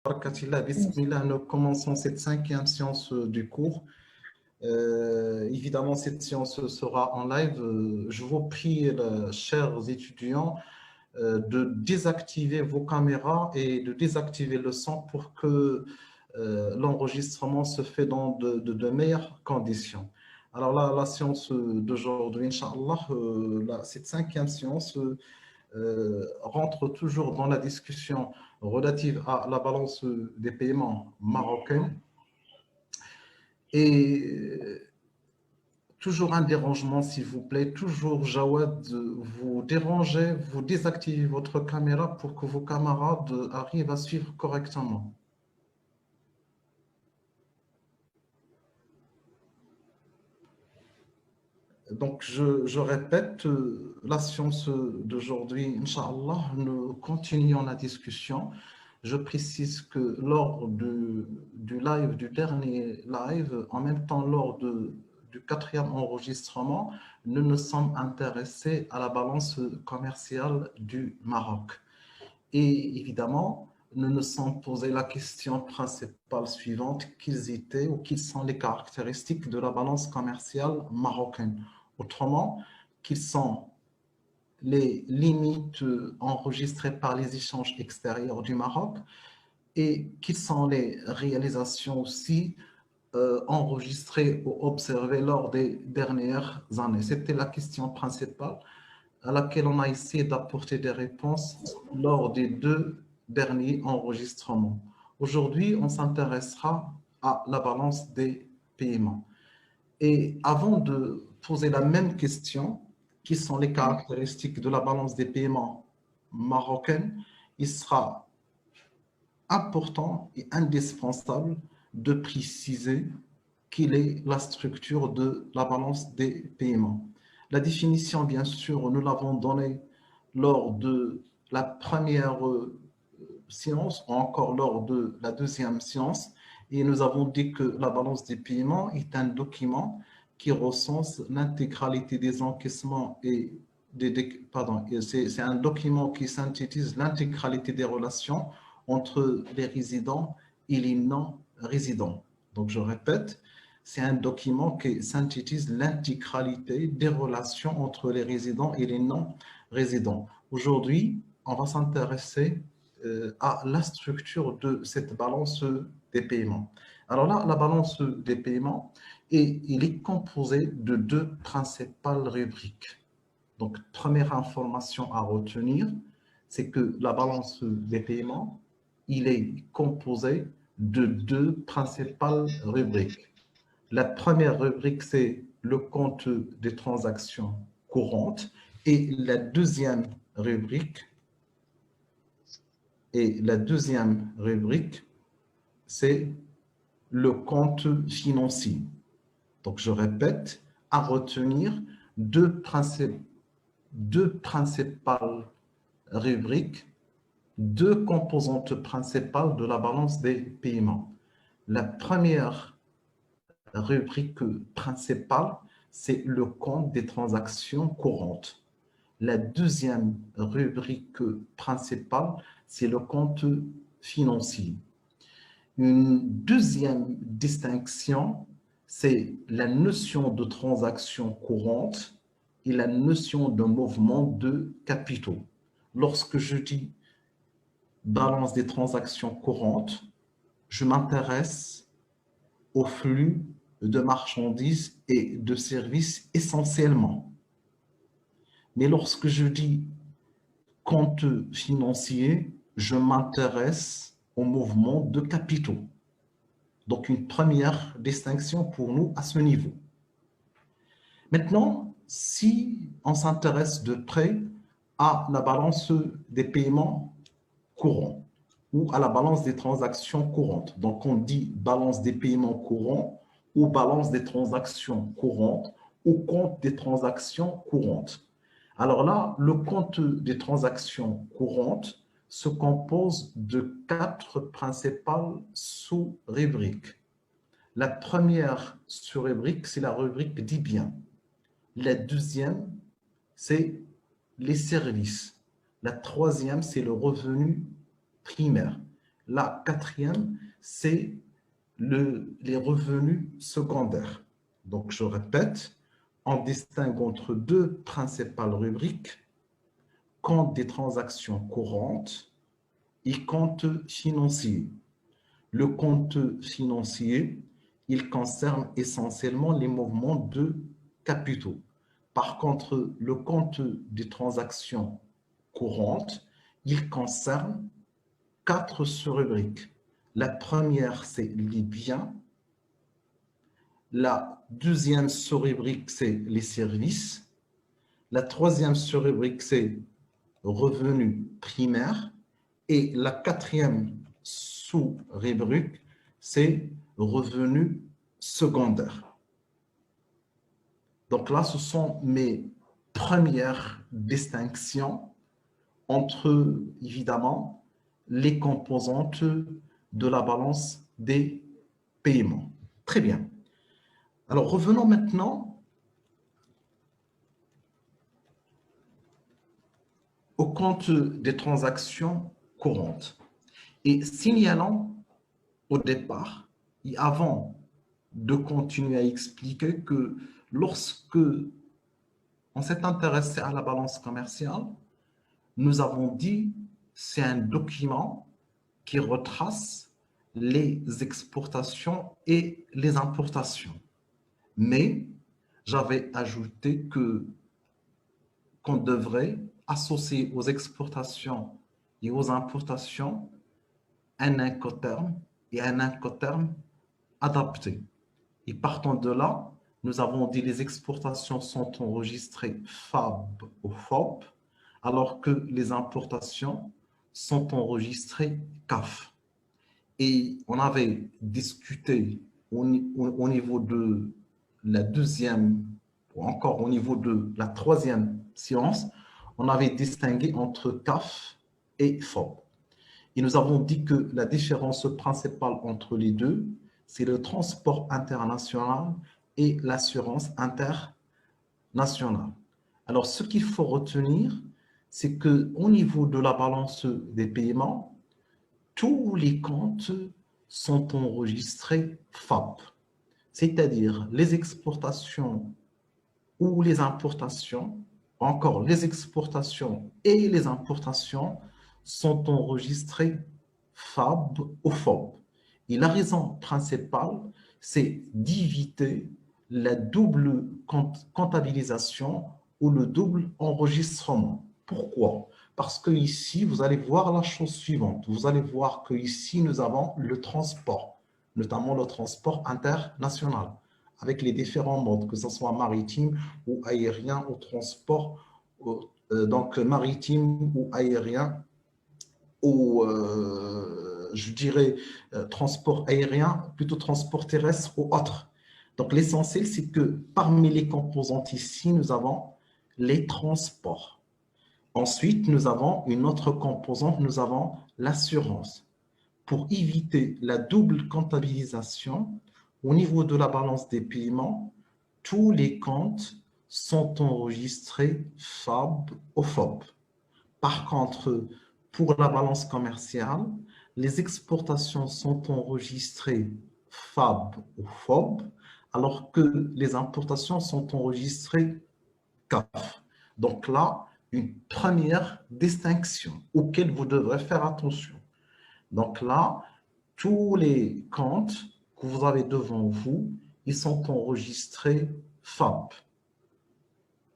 Barakatillah, Bismillah, nous commençons cette cinquième séance du cours. Évidemment, cette séance sera en live. Je vous prie, chers étudiants, de désactiver vos caméras et de désactiver le son pour que l'enregistrement se fait dans de meilleures conditions. Alors là, la séance d'aujourd'hui, Inch'Allah, cette cinquième séance rentre toujours dans la discussion relative à la balance des paiements marocains. Et toujours un dérangement, s'il vous plaît. Toujours, Jawad, vous dérangez, vous désactivez votre caméra pour que vos camarades arrivent à suivre correctement. Donc, je répète, la séance d'aujourd'hui, Inch'Allah, nous continuons la discussion. Je précise que lors du live, du dernier live, en même temps lors du quatrième enregistrement, nous nous sommes intéressés à la balance commerciale du Maroc. Et évidemment, nous nous sommes posé la question principale suivante, quelles étaient ou quelles sont les caractéristiques de la balance commerciale marocaine. Autrement, quelles sont les limites enregistrées par les échanges extérieurs du Maroc et quelles sont les réalisations aussi enregistrées ou observées lors des dernières années. C'était la question principale à laquelle on a essayé d'apporter des réponses lors des deux derniers enregistrements. Aujourd'hui, on s'intéressera à la balance des paiements. Et avant de poser la même question, qui sont les caractéristiques de la balance des paiements marocaine, il sera important et indispensable de préciser quelle est la structure de la balance des paiements. La définition, bien sûr, nous l'avons donnée lors de la première séance ou encore lors de la deuxième séance et nous avons dit que la balance des paiements est un document qui recense l'intégralité des encaissements et c'est un document qui synthétise l'intégralité des relations entre les résidents et les non-résidents. Donc, je répète, c'est un document qui synthétise l'intégralité des relations entre les résidents et les non-résidents. Aujourd'hui, on va s'intéresser à la structure de cette balance des paiements. Alors là, la balance des paiements, il est composé de deux principales rubriques. Donc, première information à retenir, c'est que la balance des paiements, il est composé de deux principales rubriques. La première rubrique, c'est le compte des transactions courantes et la deuxième rubrique, c'est le compte financier. Donc, je répète, à retenir deux principales rubriques, deux composantes principales de la balance des paiements. La première rubrique principale, c'est le compte des transactions courantes. La deuxième rubrique principale, c'est le compte financier. Une deuxième distinction, c'est la notion de transaction courante et la notion de mouvement de capitaux. Lorsque je dis balance des transactions courantes, je m'intéresse au flux de marchandises et de services essentiellement. Mais lorsque je dis compte financier, je m'intéresse au mouvement de capitaux. Donc, une première distinction pour nous à ce niveau. Maintenant, si on s'intéresse de près à la balance des paiements courants ou à la balance des transactions courantes. Donc, on dit balance des paiements courants ou balance des transactions courantes ou compte des transactions courantes. Alors là, le compte des transactions courantes se compose de quatre principales sous-rubriques. La première sous-rubrique, c'est la rubrique des biens. La deuxième, c'est les services. La troisième, c'est le revenu primaire. La quatrième, c'est les revenus secondaires. Donc, je répète, on distingue entre deux principales rubriques, compte des transactions courantes et compte financier. Le compte financier, il concerne essentiellement les mouvements de capitaux. Par contre, le compte des transactions courantes, il concerne 4 sous-rubriques. La première, c'est les biens. La deuxième sous-rubrique, c'est les services. La troisième sous-rubrique, c'est revenus primaires. Et la quatrième sous-rubrique, c'est revenus secondaires. Donc là, ce sont mes premières distinctions entre, évidemment, les composantes de la balance des paiements. Très bien. Alors, revenons maintenant au compte des transactions courantes. Et signalons au départ, et avant de continuer à expliquer que lorsque on s'est intéressé à la balance commerciale, nous avons dit c'est un document qui retrace les exportations et les importations. Mais j'avais ajouté qu'on devrait associer aux exportations et aux importations un incoterm et un incoterm adapté. Et partant de là, nous avons dit les exportations sont enregistrées FAB ou FOB, alors que les importations sont enregistrées CAF. Et on avait discuté au niveau de la deuxième, ou encore au niveau de la troisième séance, on avait distingué entre CAF et FOB. Et nous avons dit que la différence principale entre les deux, c'est le transport international et l'assurance internationale. Alors, ce qu'il faut retenir, c'est qu'au niveau de la balance des paiements, tous les comptes sont enregistrés FAB, c'est-à-dire les exportations ou les importations, encore les exportations et les importations sont enregistrées FAB ou FOB. Et la raison principale, c'est d'éviter la double comptabilisation ou le double enregistrement. Pourquoi? Parce que ici, vous allez voir la chose suivante. Vous allez voir qu'ici, nous avons le transport, notamment le transport international, avec les différents modes, que ce soit maritime ou aérien, ou transport donc maritime ou aérien, ou je dirais transport aérien, plutôt transport terrestre ou autre. Donc l'essentiel, c'est que parmi les composantes ici, nous avons les transports. Ensuite, nous avons une autre composante, nous avons l'assurance. Pour éviter la double comptabilisation, au niveau de la balance des paiements, tous les comptes sont enregistrés FAB ou FOB. Par contre, pour la balance commerciale, les exportations sont enregistrées FAB ou FOB, alors que les importations sont enregistrées CAF. Donc là, une première distinction auquel vous devrez faire attention. Donc là, tous les comptes que vous avez devant vous, ils sont enregistrés FAB.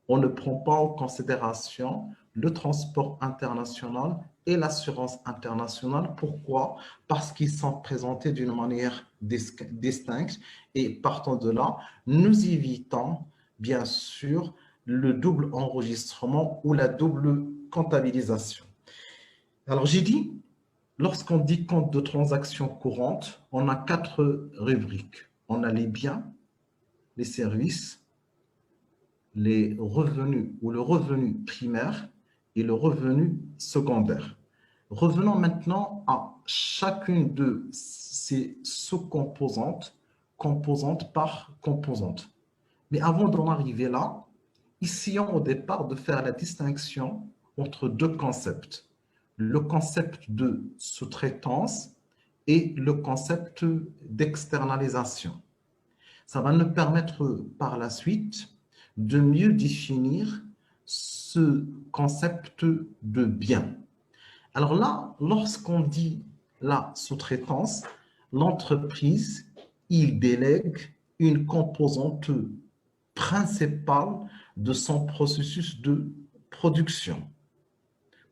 On ne prend pas en considération le transport international et l'assurance internationale. Pourquoi? Parce qu'ils sont présentés d'une manière distincte et partant de là, nous évitons bien sûr le double enregistrement ou la double comptabilisation. Alors j'ai dit, lorsqu'on dit compte de transactions courantes, on a 4 rubriques. On a les biens, les services, les revenus ou le revenu primaire et le revenu secondaire. Revenons maintenant à chacune de ces sous-composantes, composante par composante. Mais avant d'en arriver là, essayons au départ de faire la distinction entre deux concepts. Le concept de sous-traitance et le concept d'externalisation. Ça va nous permettre par la suite de mieux définir ce concept de bien. Alors là, lorsqu'on dit la sous-traitance, l'entreprise, il délègue une composante principale de son processus de production.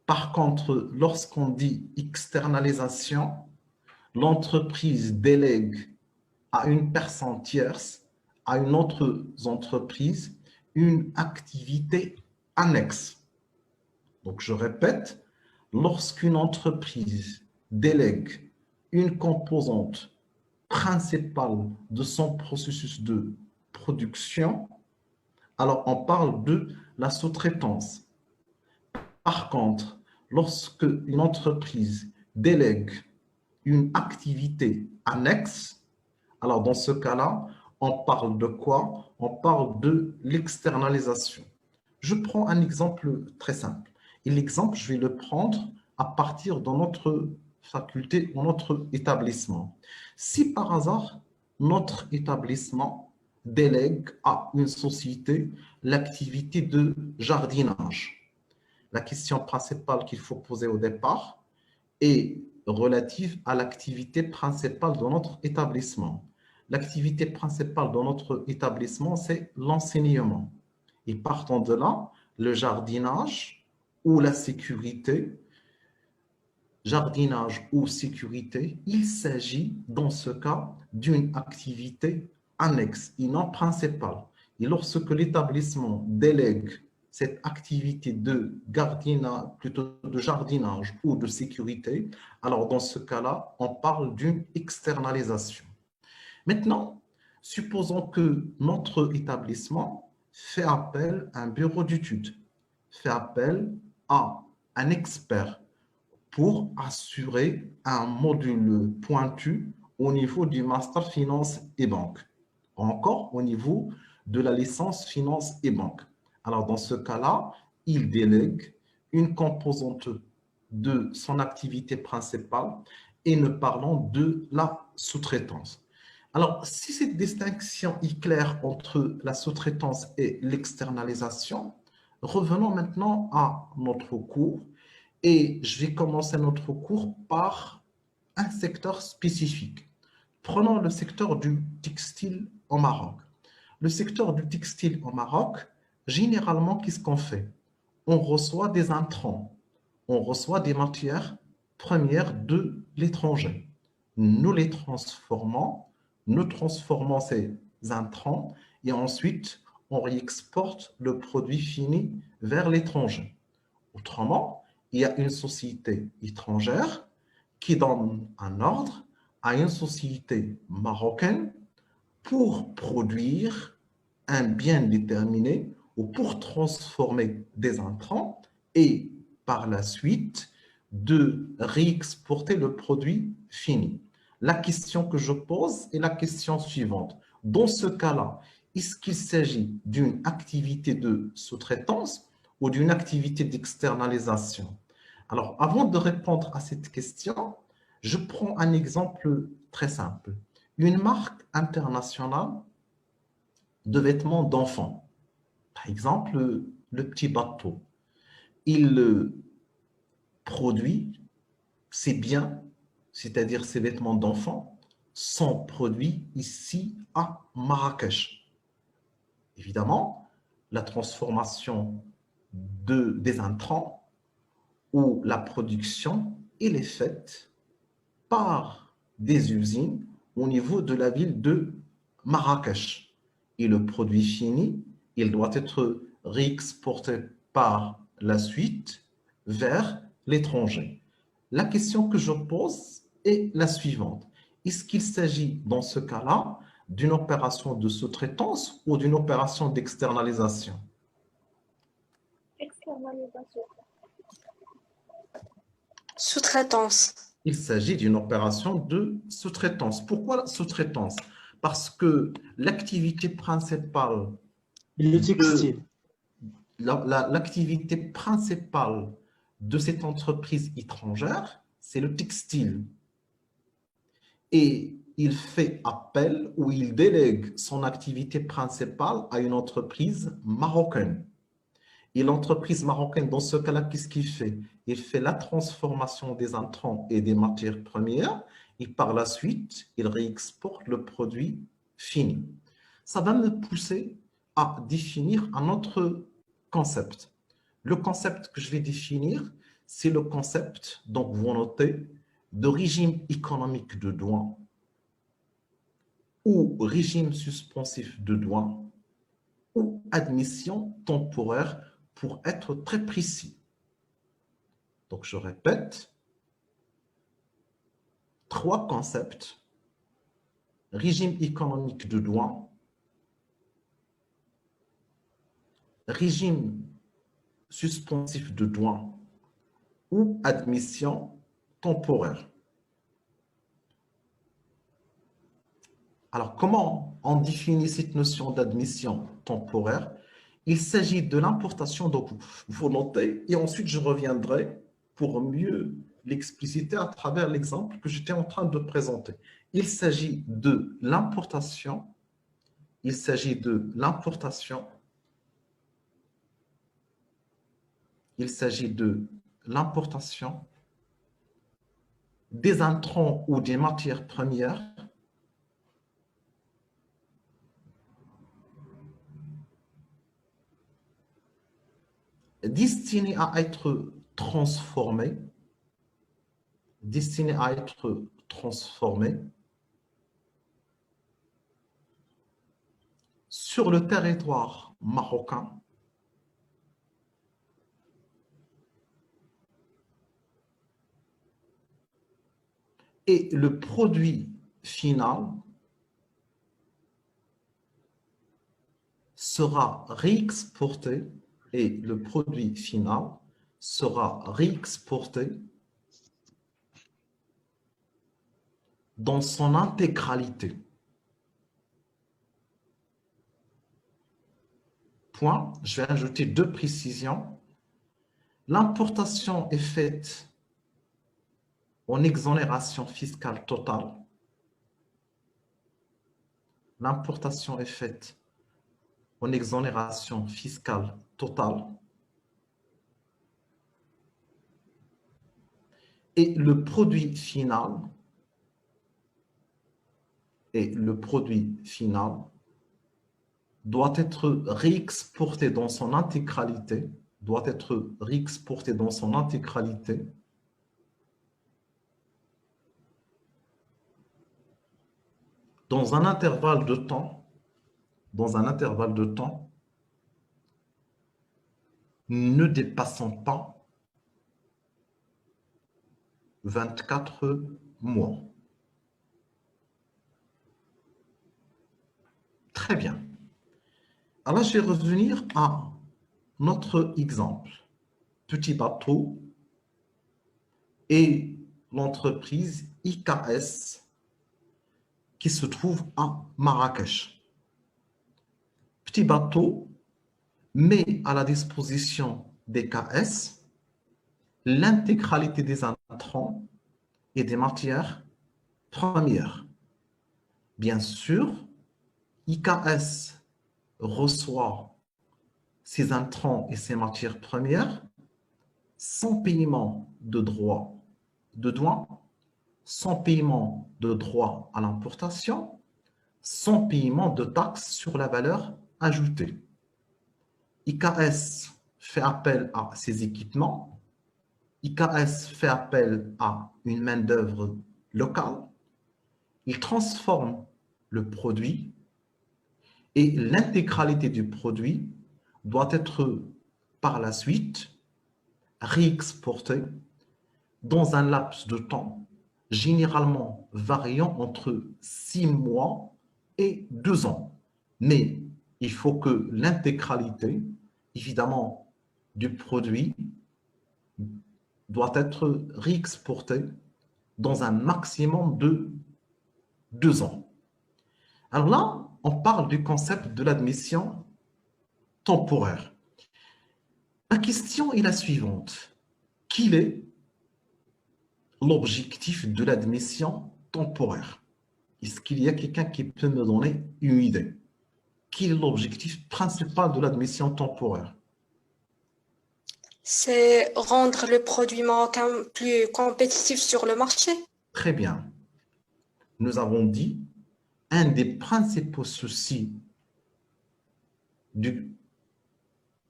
Par contre, lorsqu'on dit externalisation, l'entreprise délègue à une personne tierce, à une autre entreprise, une activité annexe. Donc, je répète, lorsqu'une entreprise délègue une composante principale de son processus de production, alors on parle de la sous-traitance. Par contre, lorsque une entreprise délègue une activité annexe, alors dans ce cas-là, on parle de quoi? On parle de l'externalisation. Je prends un exemple très simple. Et l'exemple, je vais le prendre à partir de notre faculté ou notre établissement. Si par hasard, notre établissement délègue à une société l'activité de jardinage, la question principale qu'il faut poser au départ est relative à l'activité principale de notre établissement. L'activité principale de notre établissement, c'est l'enseignement. Et partant de là, le jardinage ou la sécurité, jardinage ou sécurité, il s'agit dans ce cas d'une activité annexe et non principale. Et lorsque l'établissement délègue cette activité de gardiennage, plutôt de jardinage ou de sécurité, alors dans ce cas-là, on parle d'une externalisation. Maintenant, supposons que notre établissement fait appel à un bureau d'études, fait appel à un expert pour assurer un module pointu au niveau du master finance et banque, encore au niveau de la licence finance et banque. Alors, dans ce cas-là, il délègue une composante de son activité principale et nous parlons de la sous-traitance. Alors, si cette distinction est claire entre la sous-traitance et l'externalisation, revenons maintenant à notre cours et je vais commencer notre cours par un secteur spécifique. Prenons le secteur du textile au Maroc. Le secteur du textile au Maroc, généralement, qu'est-ce qu'on fait? On reçoit des intrants, on reçoit des matières premières de l'étranger. Nous les transformons, nous transformons ces intrants et ensuite on réexporte le produit fini vers l'étranger. Autrement, il y a une société étrangère qui donne un ordre à une société marocaine pour produire un bien déterminé ou pour transformer des intrants et par la suite de réexporter le produit fini. La question que je pose est la question suivante. Dans ce cas-là, est-ce qu'il s'agit d'une activité de sous-traitance ou d'une activité d'externalisation? Alors, avant de répondre à cette question, je prends un exemple très simple. Une marque internationale de vêtements d'enfants, par exemple, le petit bateau, il produit ses biens, c'est-à-dire ses vêtements d'enfants, sont produits ici à Marrakech. Évidemment, la transformation des intrants où la production elle est faite par des usines au niveau de la ville de Marrakech. Et le produit fini, il doit être réexporté par la suite vers l'étranger. La question que je pose est la suivante. Est-ce qu'il s'agit dans ce cas-là d'une opération de sous-traitance ou d'une opération d'externalisation? Externalisation. Sous-traitance. Il s'agit d'une opération de sous-traitance. Pourquoi la sous-traitance? Parce que l'activité principale Le de, textile. l'activité principale de cette entreprise étrangère, c'est le textile. et il fait appel ou il délègue son activité principale à une entreprise marocaine. Et l'entreprise marocaine, dans ce cas-là, qu'est-ce qu'il fait? Il fait la transformation des intrants et des matières premières et par la suite, il réexporte le produit fini. Ça va me pousser à définir un autre concept. Le concept que je vais définir, c'est le concept, donc vous notez, de régime économique de douane ou régime suspensif de douane ou admission temporaire pour être très précis. Donc, je répète, trois concepts: régime économique de douane, régime suspensif de douane ou admission temporaire. Alors, comment on définit cette notion d'admission temporaire? Il s'agit de l'importation, donc vous notez, et ensuite je reviendrai pour mieux l'expliciter à travers l'exemple que j'étais en train de présenter. Il s'agit de l'importation, il s'agit de l'importation, il s'agit de l'importation des intrants ou des matières premières destinées à être transformées, destinées à être transformées sur le territoire marocain et le produit final sera réexporté et le produit final sera réexporté dans son intégralité. Point, je vais ajouter deux précisions. L'importation est faite en exonération fiscale totale. L'importation est faite en exonération fiscale totale. Et le produit final, doit être réexporté dans son intégralité, dans un intervalle de temps, ne dépassant pas 24 mois. Très bien. Alors, je vais revenir à notre exemple. Petit bateau et l'entreprise IKS qui se trouve à Marrakech. Petit bateau met à la disposition d'IKS l'intégralité des intrants et des matières premières. Bien sûr, IKS reçoit ces intrants et ces matières premières sans paiement de droits de douane, sans paiement de droits à l'importation, sans paiement de taxes sur la valeur ajoutée. IKS fait appel à ces équipements, IKS fait appel à une main-d'œuvre locale, il transforme le produit et l'intégralité du produit doit être par la suite réexportée dans un laps de temps généralement variant entre 6 mois et 2 ans. Mais il faut que l'intégralité, évidemment, du produit doit être réexportée dans un maximum de 2 ans. Alors là, on parle du concept de l'admission temporaire. La question est la suivante. Quel est l'objectif de l'admission temporaire? Est-ce qu'il y a quelqu'un qui peut me donner une idée? Quel est l'objectif principal de l'admission temporaire? C'est rendre le produit marocain plus compétitif sur le marché. Très bien. Nous avons dit un des principaux soucis du,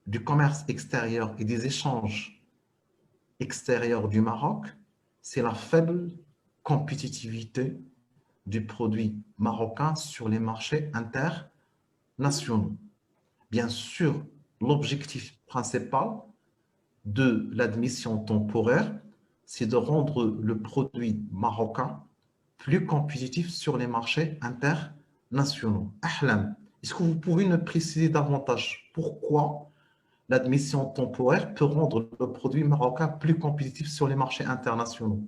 du commerce extérieur et des échanges extérieurs du Maroc, c'est la faible compétitivité du produit marocain sur les marchés internationaux. Bien sûr, l'objectif principal de l'admission temporaire, c'est de rendre le produit marocain plus compétitif sur les marchés internationaux. Ahlam, est-ce que vous pouvez nous préciser davantage pourquoi l'admission temporaire peut rendre le produit marocain plus compétitif sur les marchés internationaux?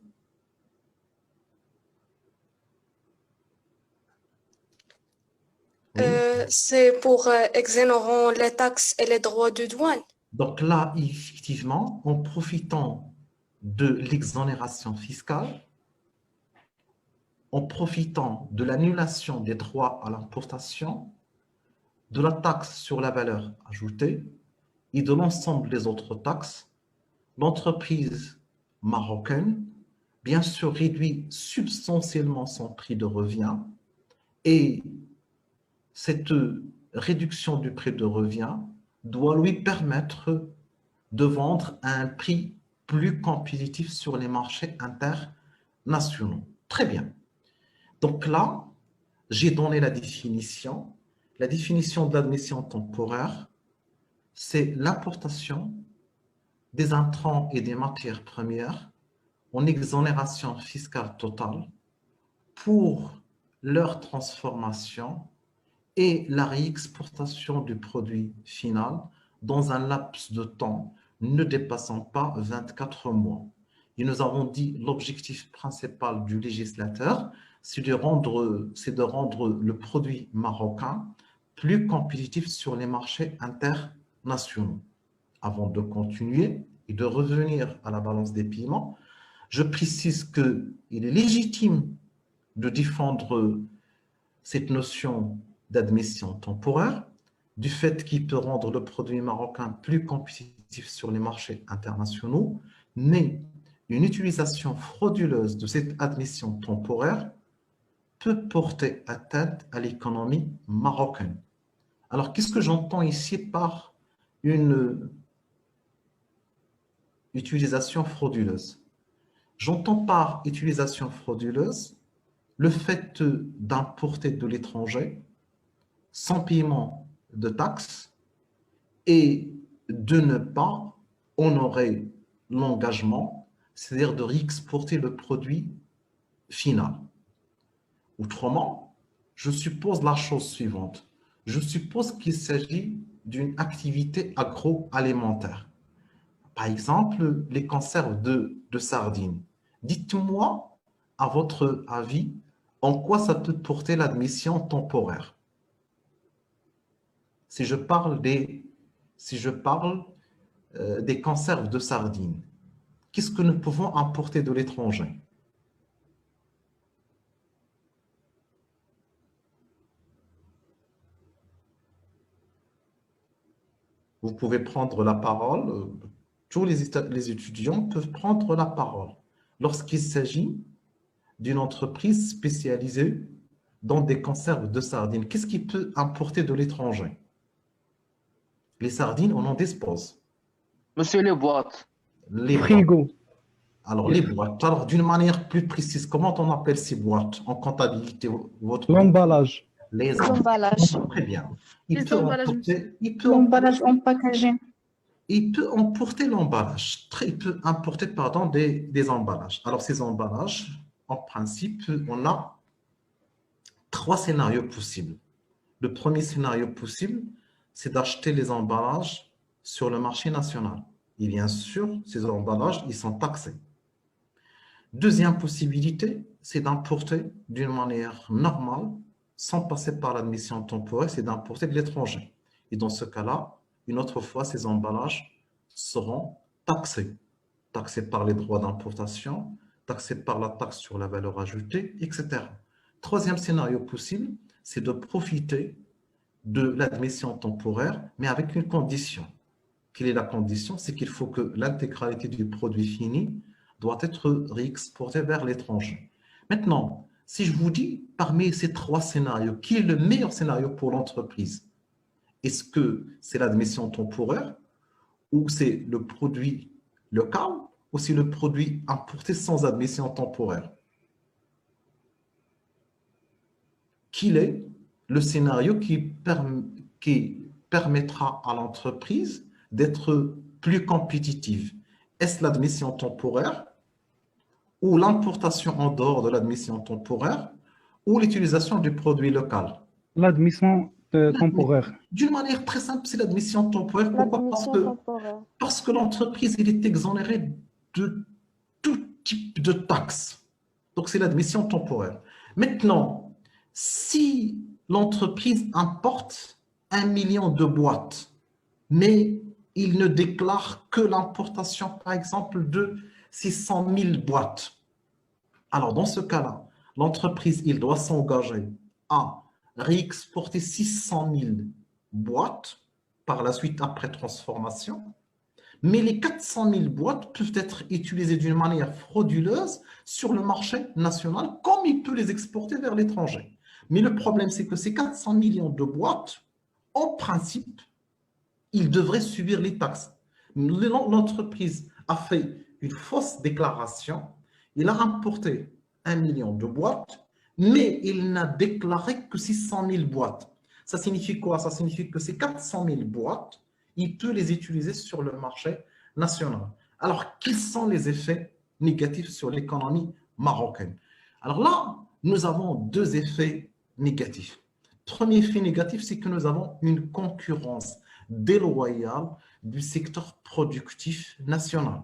Oui. C'est pour exonérer les taxes et les droits de douane. Donc là, effectivement, en profitant de l'exonération fiscale, en profitant de l'annulation des droits à l'importation, de la taxe sur la valeur ajoutée et de l'ensemble des autres taxes, l'entreprise marocaine, bien sûr, réduit substantiellement son prix de revient et cette réduction du prix de revient doit lui permettre de vendre à un prix plus compétitif sur les marchés internationaux. Très bien. Donc là, j'ai donné la définition. La définition de l'admission temporaire, c'est l'importation des intrants et des matières premières en exonération fiscale totale pour leur transformation et la réexportation du produit final dans un laps de temps ne dépassant pas 24 mois. Et nous avons dit l'objectif principal du législateur, c'est de rendre le produit marocain plus compétitif sur les marchés internationaux. Avant de continuer et de revenir à la balance des paiements, je précise qu'il est légitime de défendre cette notion d'admission temporaire, du fait qu'il peut rendre le produit marocain plus compétitif sur les marchés internationaux, mais une utilisation frauduleuse de cette admission temporaire peut porter atteinte à l'économie marocaine. Alors, qu'est-ce que j'entends ici par une utilisation frauduleuse? J'entends par utilisation frauduleuse le fait d'importer de l'étranger sans paiement de taxes et de ne pas honorer l'engagement, c'est-à-dire de réexporter le produit final. Autrement, je suppose la chose suivante. Je suppose qu'il s'agit d'une activité agroalimentaire. Par exemple, les conserves de sardines. Dites-moi, à votre avis, en quoi ça peut porter l'admission temporaire? Si je parle des conserves de sardines, qu'est-ce que nous pouvons importer de l'étranger? Vous pouvez prendre la parole, tous les étudiants peuvent prendre la parole lorsqu'il s'agit d'une entreprise spécialisée dans des conserves de sardines. Qu'est-ce qui peut importer de l'étranger? Les sardines, on en dispose. Monsieur les boîtes, Les boîtes. Frigo. Alors, les boîtes. Alors, d'une manière plus précise, comment on appelle ces boîtes en comptabilité? L'emballage. Les Les emballages. emballages. Très bien. Les emballages, L'emballage en packaging. Il peut emporter l'emballage. Il peut importer, pardon, des emballages. Alors, ces emballages, en principe, on a trois scénarios possibles. Le premier scénario possible, c'est d'acheter les emballages sur le marché national. Et bien sûr, ces emballages, ils sont taxés. Deuxième possibilité, c'est d'importer d'une manière normale, sans passer par l'admission temporaire, c'est d'importer de l'étranger. Et dans ce cas-là, une autre fois, ces emballages seront taxés. Taxés par les droits d'importation, taxés par la taxe sur la valeur ajoutée, etc. Troisième scénario possible, c'est de profiter de l'admission temporaire, mais avec une condition. Quelle est la condition? C'est qu'il faut que l'intégralité du produit fini doit être réexportée vers l'étranger. Maintenant, si je vous dis, parmi ces trois scénarios, qui est le meilleur scénario pour l'entreprise? Est-ce que c'est l'admission temporaire ou c'est le produit local ou c'est le produit importé sans admission temporaire? Quel est le scénario qui permettra à l'entreprise d'être plus compétitive? Est-ce l'admission temporaire ou l'importation en dehors de l'admission temporaire ou l'utilisation du produit local? L'admission temporaire. D'une manière très simple, c'est l'admission temporaire. Pourquoi? L'admission temporaire. Parce que l'entreprise elle est exonérée de tout type de taxes. Donc, c'est l'admission temporaire. Maintenant, si l'entreprise importe 1 million de boîtes, mais il ne déclare que l'importation, par exemple, de 600 000 boîtes. Alors, dans ce cas-là, l'entreprise, il doit s'engager à réexporter 600 000 boîtes par la suite après transformation, mais les 400 000 boîtes peuvent être utilisées d'une manière frauduleuse sur le marché national, comme il peut les exporter vers l'étranger. Mais le problème, c'est que ces 400 millions de boîtes, en principe, ils devraient subir les taxes. L'entreprise a fait une fausse déclaration, il a importé 1 million de boîtes, mais il n'a déclaré que 600 000 boîtes. Ça signifie quoi? Ça signifie que ces 400 000 boîtes, il peut les utiliser sur le marché national. Alors, quels sont les effets négatifs sur l'économie marocaine? Alors là, nous avons deux effets négatifs. Premier effet négatif, c'est que nous avons une concurrence déloyale du secteur productif national.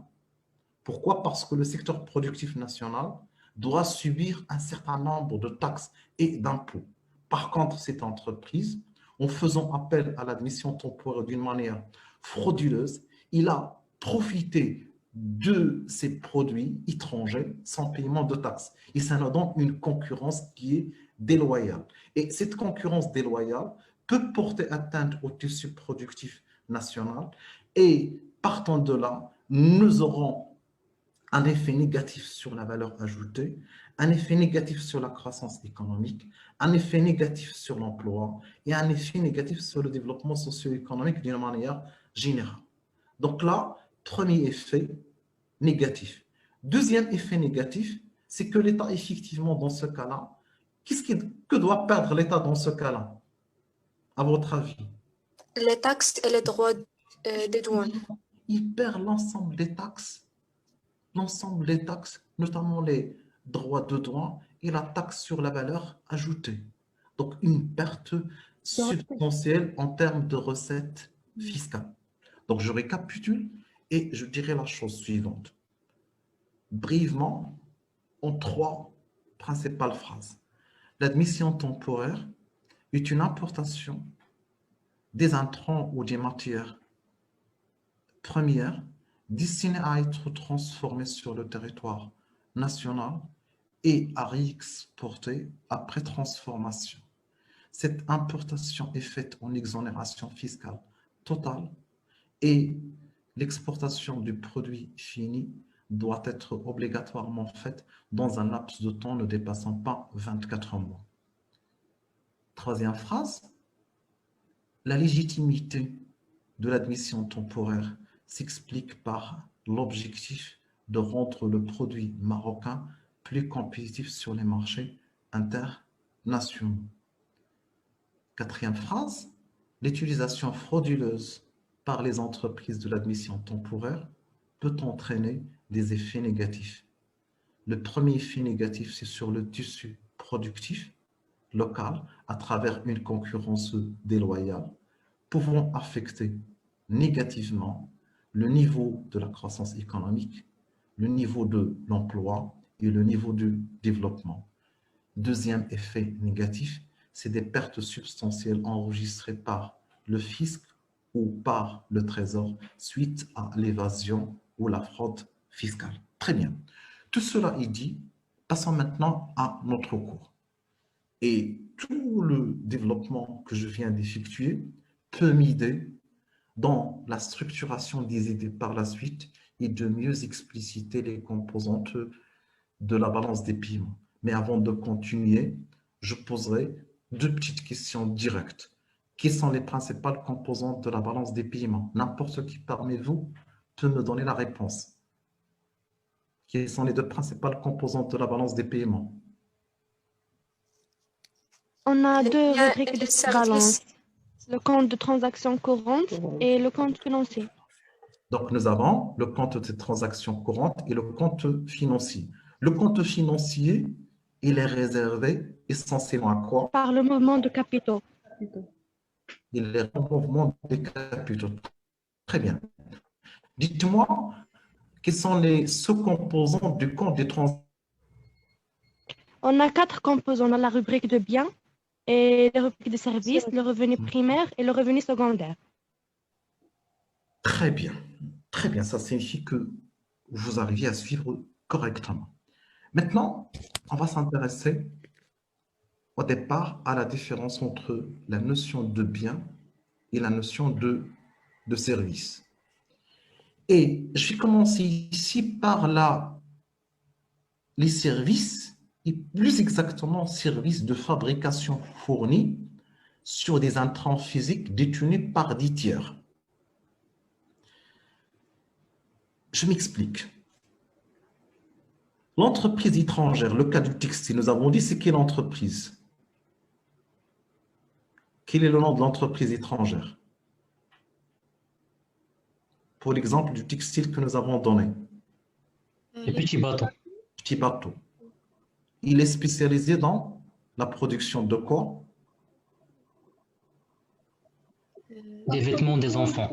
Pourquoi? Parce que le secteur productif national doit subir un certain nombre de taxes et d'impôts. Par contre, cette entreprise, en faisant appel à l'admission temporaire d'une manière frauduleuse, il a profité de ces produits étrangers sans paiement de taxes. Et ça nous donne une concurrence qui est déloyale. Et cette concurrence déloyale peut porter atteinte au tissu productif national. Et partant de là, nous aurons un effet négatif sur la valeur ajoutée, un effet négatif sur la croissance économique, un effet négatif sur l'emploi et un effet négatif sur le développement socio-économique d'une manière générale. Donc là, premier effet négatif. Deuxième effet négatif, c'est que l'État, effectivement, dans ce cas-là, que doit perdre l'État dans ce cas-là, à votre avis? Les taxes et les droits des douanes. Il perd l'ensemble des taxes, notamment les droits de douane et la taxe sur la valeur ajoutée. Donc, une perte substantielle en termes de recettes fiscales. Donc, je récapitule et je dirai la chose suivante. Brièvement, en trois principales phrases. L'admission temporaire est une importation des intrants ou des matières premières destinées à être transformées sur le territoire national et à réexporter après transformation. Cette importation est faite en exonération fiscale totale et l'exportation du produit fini doit être obligatoirement faite dans un laps de temps ne dépassant pas 24 mois. Troisième phrase, la légitimité de l'admission temporaire s'explique par l'objectif de rendre le produit marocain plus compétitif sur les marchés internationaux. Quatrième phrase, l'utilisation frauduleuse par les entreprises de l'admission temporaire peut entraîner des effets négatifs. Le premier effet négatif, c'est sur le tissu productif local à travers une concurrence déloyale, pouvant affecter négativement le niveau de la croissance économique, le niveau de l'emploi et le niveau du développement. Deuxième effet négatif, c'est des pertes substantielles enregistrées par le fisc ou par le trésor suite à l'évasion ou la fraude fiscale. Très bien. Tout cela est dit, passons maintenant à notre cours. Et tout le développement que je viens d'effectuer peut m'aider dans la structuration des idées par la suite et de mieux expliciter les composantes de la balance des paiements. Mais avant de continuer, je poserai deux petites questions directes. Quelles sont les principales composantes de la balance des paiements? N'importe qui parmi vous peut me donner la réponse. Quelles sont les deux principales composantes de la balance des paiements? On a Les deux biens rubriques et de les services. balance, le compte de transactions courantes et le compte financier. Donc, nous avons le compte de transactions courantes et le compte financier. Le compte financier, il est réservé essentiellement à quoi? Par le mouvement de capitaux. Il est en mouvement des capitaux. Très bien. Dites-moi, quels sont les sous-composants du compte des transactions? On a quatre composants dans la rubrique de biens et les rubriques de services, le revenu primaire et le revenu secondaire. Très bien. Très bien. Ça signifie que vous arrivez à suivre correctement. Maintenant, on va s'intéresser au départ à la différence entre la notion de bien et la notion de service. Et je vais commencer ici par les services, et plus exactement services de fabrication fournis sur des intrants physiques détenus par des tiers. Je m'explique. L'entreprise étrangère, le cas du textile, nous avons dit c'est quelle entreprise? Quel est le nom de l'entreprise étrangère? Pour l'exemple du textile que nous avons donné. Les petits bateaux. Petit bateau. Il est spécialisé dans la production de quoi? Des vêtements des enfants.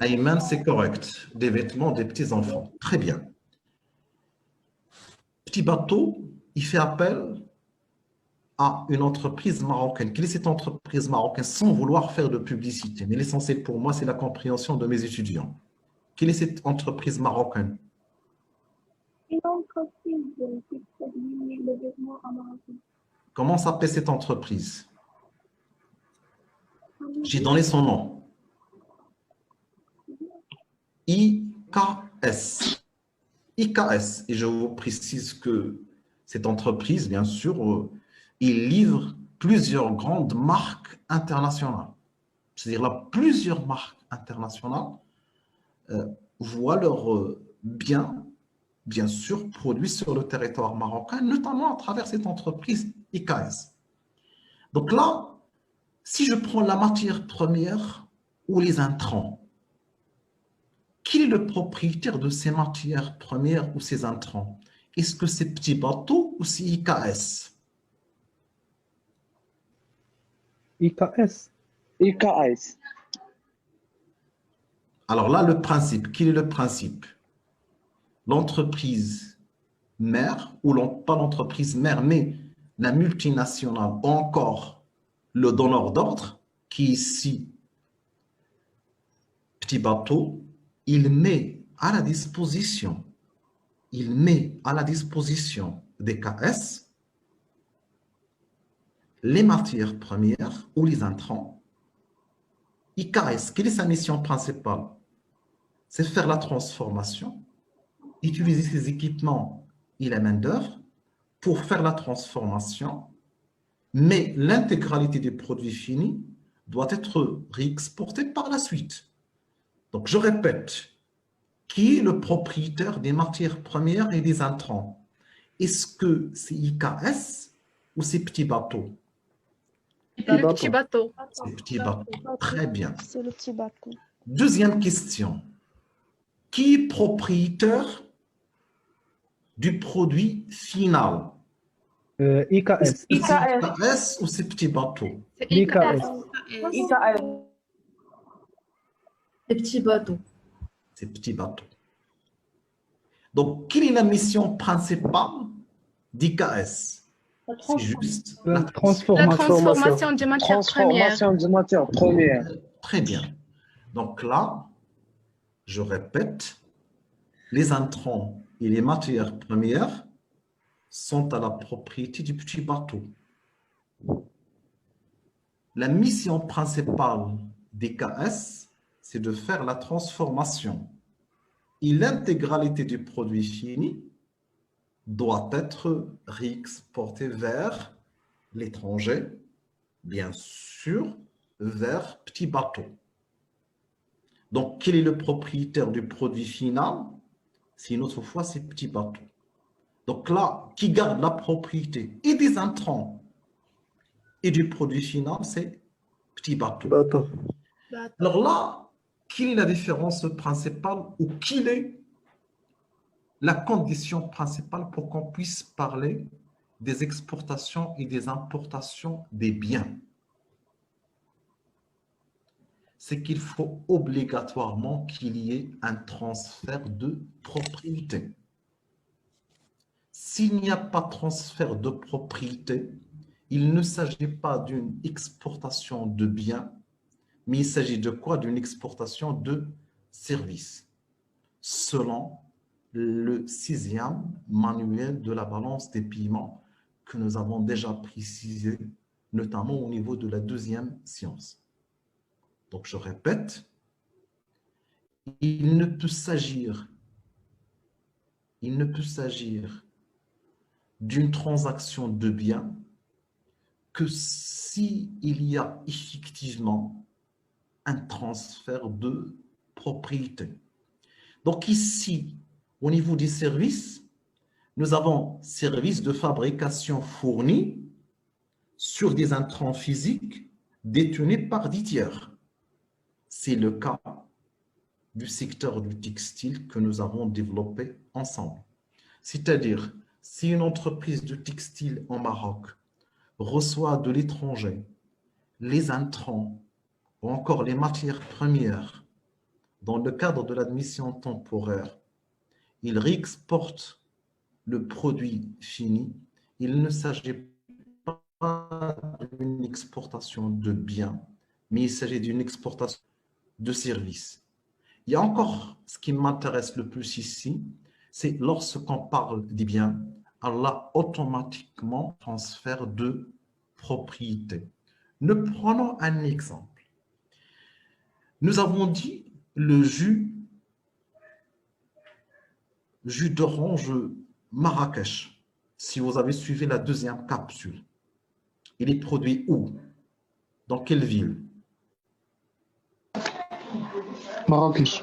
Ayman, c'est correct. Des vêtements des petits-enfants. Très bien. Petit bateau, il fait appel à une entreprise marocaine. Quelle est cette entreprise marocaine? Sans vouloir faire de publicité, mais l'essentiel pour moi, c'est la compréhension de mes étudiants. Quelle est cette entreprise marocaine? Une entreprise qui produit le vêtement à Maroc. Comment s'appelle cette entreprise? J'ai donné son nom. IKS. IKS. Et je vous précise que cette entreprise, bien sûr, il livre plusieurs grandes marques internationales. C'est-à-dire là, plusieurs marques internationales voient leurs biens, bien sûr, produits sur le territoire marocain, notamment à travers cette entreprise IKS. Donc là, si je prends la matière première ou les intrants, qui est le propriétaire de ces matières premières ou ces intrants? Est-ce que c'est Petit Bateau ou c'est IKS? IKS. IKS. Alors là, le principe, quel est le principe? L'entreprise mère, ou pas l'entreprise mère, mais la multinationale, ou encore le donneur d'ordre, qui est ici Petit Bateau, il met à la disposition des KS les matières premières ou les intrants. IKS, quelle est sa mission principale? C'est faire la transformation, utiliser ses équipements et la main-d'œuvre pour faire la transformation, mais l'intégralité des produits finis doit être réexportée par la suite. Donc, je répète, qui est le propriétaire des matières premières et des intrants? Est-ce que c'est IKS ou c'est Petit Bateau? Le petit bateau. C'est Petit Bateau. Très bien. C'est le petit bateau. Deuxième question. Qui est propriétaire du produit final? IKS. C'est IKS ou c'est Petit Bateau? C'est IKS. IKS. Les petits bateaux. C'est Petit Bateau. Donc, quelle est la mission principale d'IKS? C'est juste La La transformation. transformation des matières premières. Transformation des matières premières. Très bien. Donc là, je répète, les intrants et les matières premières sont à la propriété du Petit Bateau. la mission principale des KS, c'est de faire la transformation. Et l'intégralité du produit fini doit être réexportée vers l'étranger, bien sûr, vers petit bateau. Donc, quel est le propriétaire du produit final? C'est une autre fois, c'est petit bateau. Donc là, qui garde la propriété et des intrants et du produit final, c'est petit bateau. Alors là, quelle est la différence principale ou quelle est la condition principale pour qu'on puisse parler des exportations et des importations des biens? C'est qu'il faut obligatoirement qu'il y ait un transfert de propriété. S'il n'y a pas de transfert de propriété, il ne s'agit pas d'une exportation de biens, mais il s'agit de quoi? D'une exportation de services, selon le 6e manuel de la balance des paiements que nous avons déjà précisé, notamment au niveau de la 2e science. Donc, je répète, il ne peut s'agir d'une transaction de biens que s'il y a effectivement un transfert de propriété. Donc ici, au niveau des services, nous avons services de fabrication fournis sur des intrants physiques détenus par des tiers. C'est le cas du secteur du textile que nous avons développé ensemble. C'est-à-dire, si une entreprise de textile en Maroc reçoit de l'étranger les intrants ou encore les matières premières dans le cadre de l'admission temporaire, il réexporte le produit fini. Il ne s'agit pas d'une exportation de biens, mais il s'agit d'une exportation de services. Il y a encore ce qui m'intéresse le plus ici, c'est lorsqu'on parle des biens, Allah automatiquement transfère de propriété. Nous prenons un exemple. Nous avons dit le jus d'orange Marrakech. Si vous avez suivi la 2e capsule, il est produit où? Dans quelle ville? Marrakech.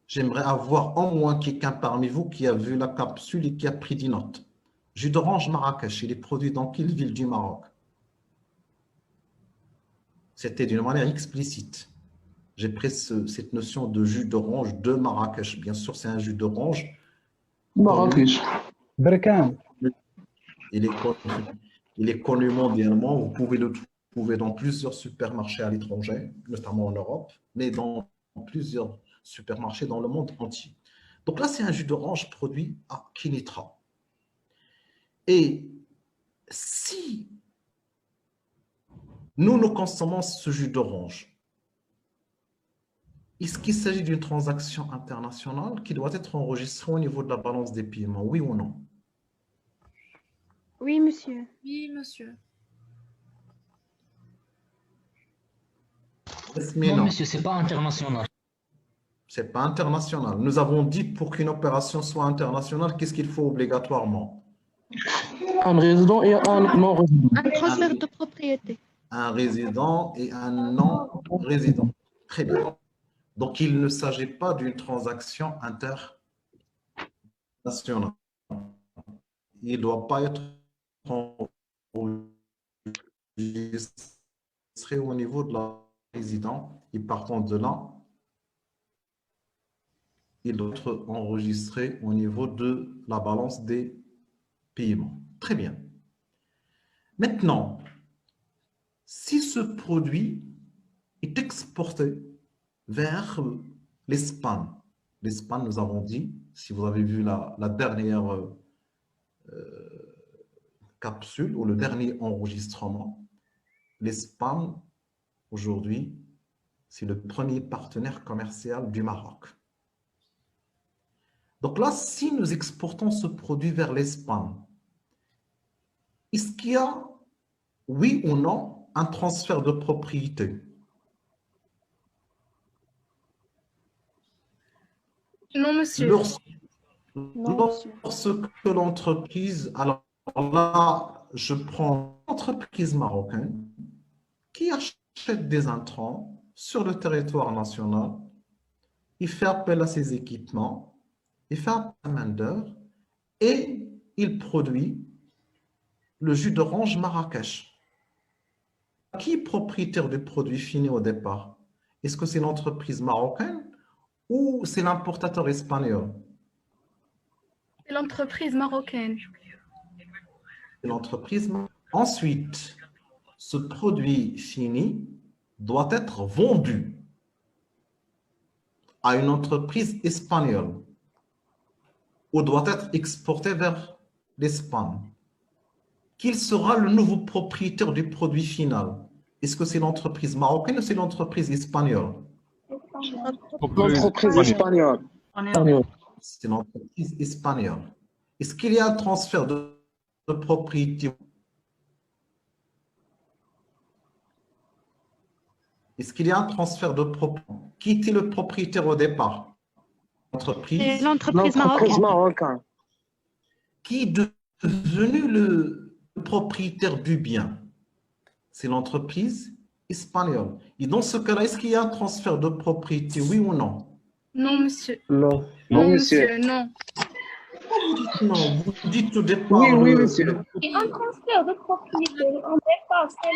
J'aimerais avoir au moins quelqu'un parmi vous qui a vu la capsule et qui a pris des notes. Jus d'orange Marrakech, il est produit dans quelle ville du Maroc? C'était d'une manière explicite. J'ai pris cette notion de jus d'orange de Marrakech. Bien sûr, c'est un jus d'orange. Marrakech. Berkane. Il est connu mondialement. Vous pouvez le trouver dans plusieurs supermarchés à l'étranger, notamment en Europe, mais dans plusieurs supermarchés dans le monde entier. Donc là, c'est un jus d'orange produit à Kenitra. Et si nous consommons ce jus d'orange, est-ce qu'il s'agit d'une transaction internationale qui doit être enregistrée au niveau de la balance des paiements, oui ou non? Oui, monsieur. Oui, monsieur. Non, monsieur, c'est pas international. C'est pas international. Nous avons dit pour qu'une opération soit internationale, qu'est-ce qu'il faut obligatoirement? Un résident et un non-résident. Un transfert de propriété. Un résident et un non-résident. Très bien. Donc, il ne s'agit pas d'une transaction internationale. Il ne doit pas être enregistré au niveau de la résident. Et partant de là, il doit être enregistré au niveau de la balance des paiements. Très bien. Maintenant, si ce produit est exporté vers l'Espagne, nous avons dit, si vous avez vu la dernière capsule ou le dernier enregistrement, l'Espagne, aujourd'hui, c'est le premier partenaire commercial du Maroc. Donc là, si nous exportons ce produit vers l'Espagne, est-ce qu'il y a, oui ou non, un transfert de propriété? Non, monsieur. Lorsque l'entreprise, alors là, je prends l'entreprise marocaine qui achète des intrants sur le territoire national, il fait appel à ses équipements, il fait appel à la main-d'œuvre et il produit le jus d'orange Marrakech. Qui est propriétaire du produit fini au départ? Est-ce que c'est l'entreprise marocaine ou c'est l'importateur espagnol? C'est l'entreprise marocaine. C'est l'entreprise. Ensuite, ce produit fini doit être vendu à une entreprise espagnole ou doit être exporté vers l'Espagne. Qui sera le nouveau propriétaire du produit final? Est-ce que c'est l'entreprise marocaine ou c'est l'entreprise espagnole? L'entreprise espagnole. C'est l'entreprise espagnole. Est-ce qu'il y a un transfert de propriété? Est-ce qu'il y a un transfert de propriété? Qui était le propriétaire au départ? C'est L'entreprise. l'entreprise marocaine. Qui est devenu le propriétaire du bien? C'est l'entreprise espagnole. Et dans ce cas-là, est-ce qu'il y a un transfert de propriété, oui ou non? Non, monsieur. Non. Non, monsieur, non. Non, vous dites au départ. Oui, monsieur. Et un transfert de propriété, en départ, c'est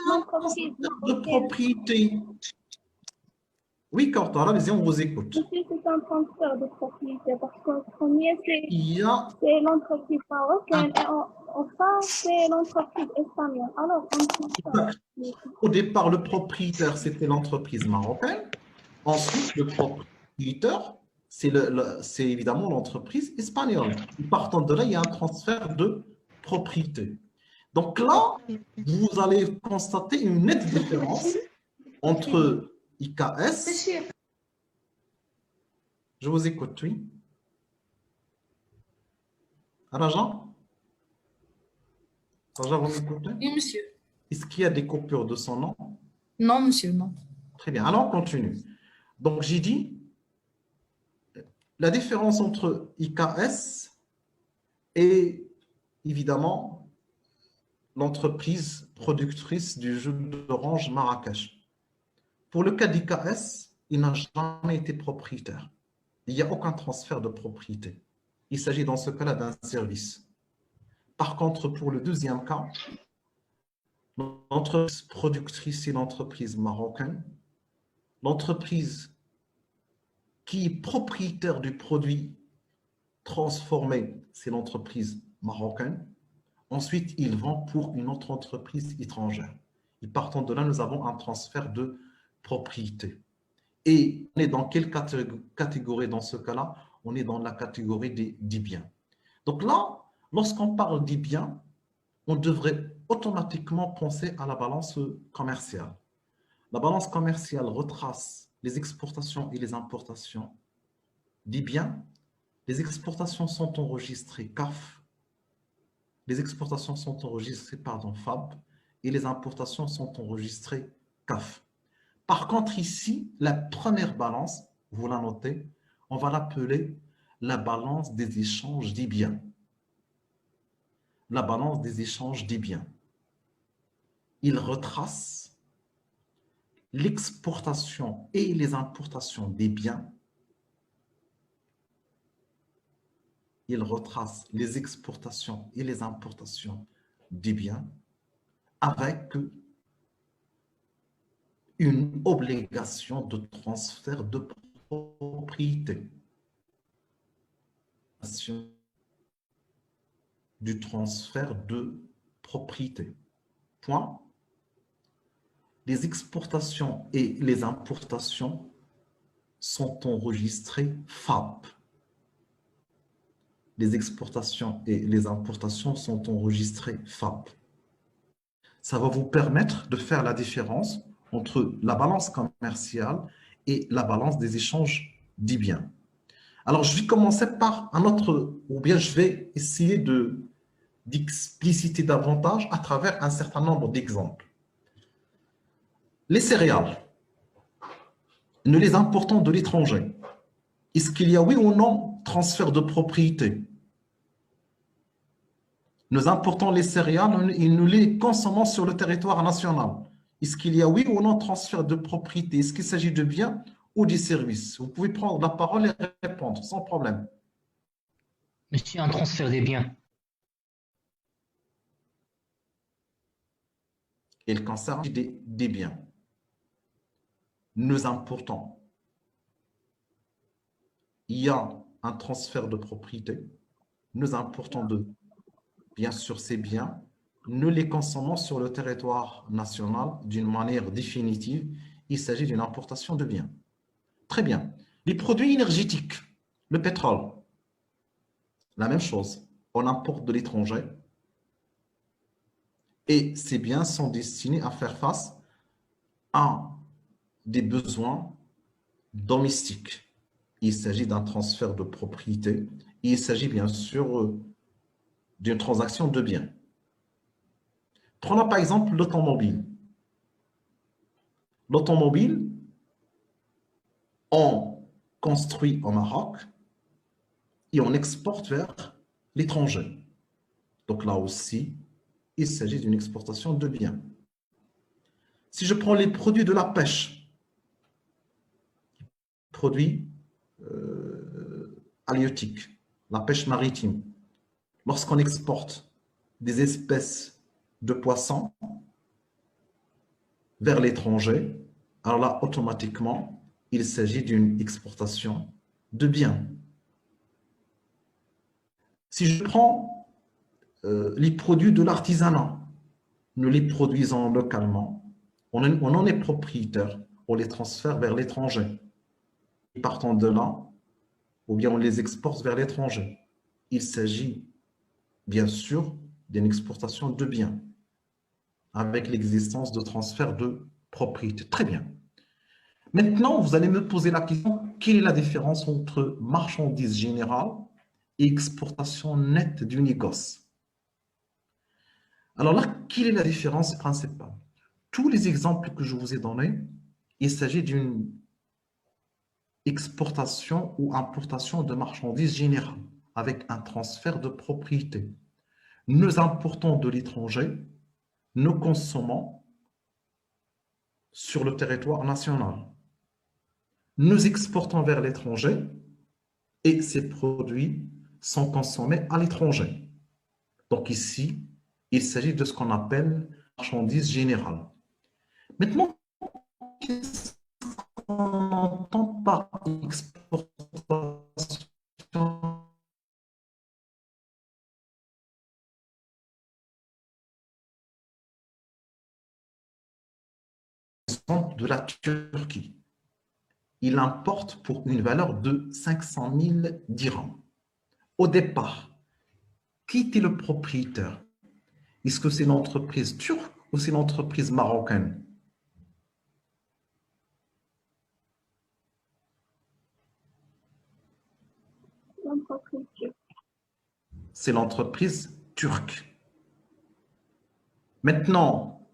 l'entreprise De propriété. Oui, Cortara, allez-y, on vous écoute. Monsieur, c'est un transfert de propriété parce qu'en premier, Il y a c'est l'entreprise marocaine et enfin, c'est l'entreprise espagnole. Alors, on transfère. au départ, le propriétaire, c'était l'entreprise marocaine. Ensuite, le propriétaire, c'est évidemment l'entreprise espagnole. Et partant de là, il y a un transfert de propriété. Donc là, vous allez constater une nette différence entre IKS. Je vous écoute, oui. Rajan? Rajan, vous m'écoutez? Oui, monsieur. Est-ce qu'il y a des coupures de son nom? Non, monsieur, non. Très bien, alors on continue. Donc j'ai dit, la différence entre IKS et évidemment l'entreprise productrice du jus d'orange Marrakech. Pour le cas d'IKS, il n'a jamais été propriétaire. Il n'y a aucun transfert de propriété. Il s'agit dans ce cas-là d'un service. Par contre, pour le deuxième cas, l'entreprise productrice est l'entreprise marocaine. L'entreprise qui est propriétaire du produit transformé, c'est l'entreprise marocaine. Ensuite, il vend pour une autre entreprise étrangère. Et partant de là, nous avons un transfert de propriété. Et on est dans quelle catégorie dans ce cas-là? On est dans la catégorie des biens. Donc là, lorsqu'on parle des biens, on devrait automatiquement penser à la balance commerciale. La balance commerciale retrace les exportations et les importations des biens. Les exportations sont enregistrées CAF, les exportations sont enregistrées FAB et les importations sont enregistrées CAF. Par contre, ici, la première balance, vous la notez, on va l'appeler la balance des échanges des biens. La balance des échanges des biens. Il retrace l'exportation et les importations des biens. Il retrace les exportations et les importations des biens avec une obligation de transfert de propriété. Du transfert de propriété. Point. Les exportations et les importations sont enregistrées FAB. Les exportations et les importations sont enregistrées FAB. Ça va vous permettre de faire la différence entre la balance commerciale et la balance des échanges des biens. Alors, je vais commencer par un autre, ou bien je vais essayer d'expliciter davantage à travers un certain nombre d'exemples. Les céréales, nous les importons de l'étranger. Est-ce qu'il y a oui ou non transfert de propriété? Nous importons les céréales et nous les consommons sur le territoire national. Est-ce qu'il y a oui ou non transfert de propriété? Est-ce qu'il s'agit de biens ou des services? Vous pouvez prendre la parole et répondre sans problème. Monsieur, un transfert des biens. Il concerne des biens. Nous importons. Il y a un transfert de propriété. Nous importons bien sûr ces biens. Nous les consommons sur le territoire national d'une manière définitive. Il s'agit d'une importation de biens. Très bien. Les produits énergétiques, le pétrole, la même chose. On importe de l'étranger et ces biens sont destinés à faire face à des besoins domestiques. Il s'agit d'un transfert de propriété. Il s'agit bien sûr d'une transaction de biens. Prenons par exemple l'automobile. L'automobile, on construit au Maroc et on exporte vers l'étranger. Donc là aussi, il s'agit d'une exportation de biens. Si je prends les produits de la pêche, produits halieutiques, la pêche maritime, lorsqu'on exporte des espèces de poissons vers l'étranger, alors là, automatiquement, il s'agit d'une exportation de biens. Si je prends les produits de l'artisanat, nous les produisons localement, on en est propriétaire, on les transfère vers l'étranger. Et partant de là, ou bien on les exporte vers l'étranger. Il s'agit bien sûr d'une exportation de biens avec l'existence de transfert de propriété. Très bien. Maintenant, vous allez me poser la question, quelle est la différence entre marchandise générale et exportation nette du négoce? Alors là, quelle est la différence principale? Tous les exemples que je vous ai donnés, il s'agit d'une exportation ou importation de marchandises générales avec un transfert de propriété. Nous importons de l'étranger, nous consommons sur le territoire national. Nous exportons vers l'étranger et ces produits sont consommés à l'étranger. Donc ici, il s'agit de ce qu'on appelle marchandise générale. Maintenant, qu'est-ce qu'on entend par exportation de la Turquie? Il importe pour une valeur de 500 000 dirhams. Au départ, qui était le propriétaire? Est-ce que c'est l'entreprise turque ou c'est l'entreprise marocaine? L'entreprise turque. C'est l'entreprise turque. Maintenant,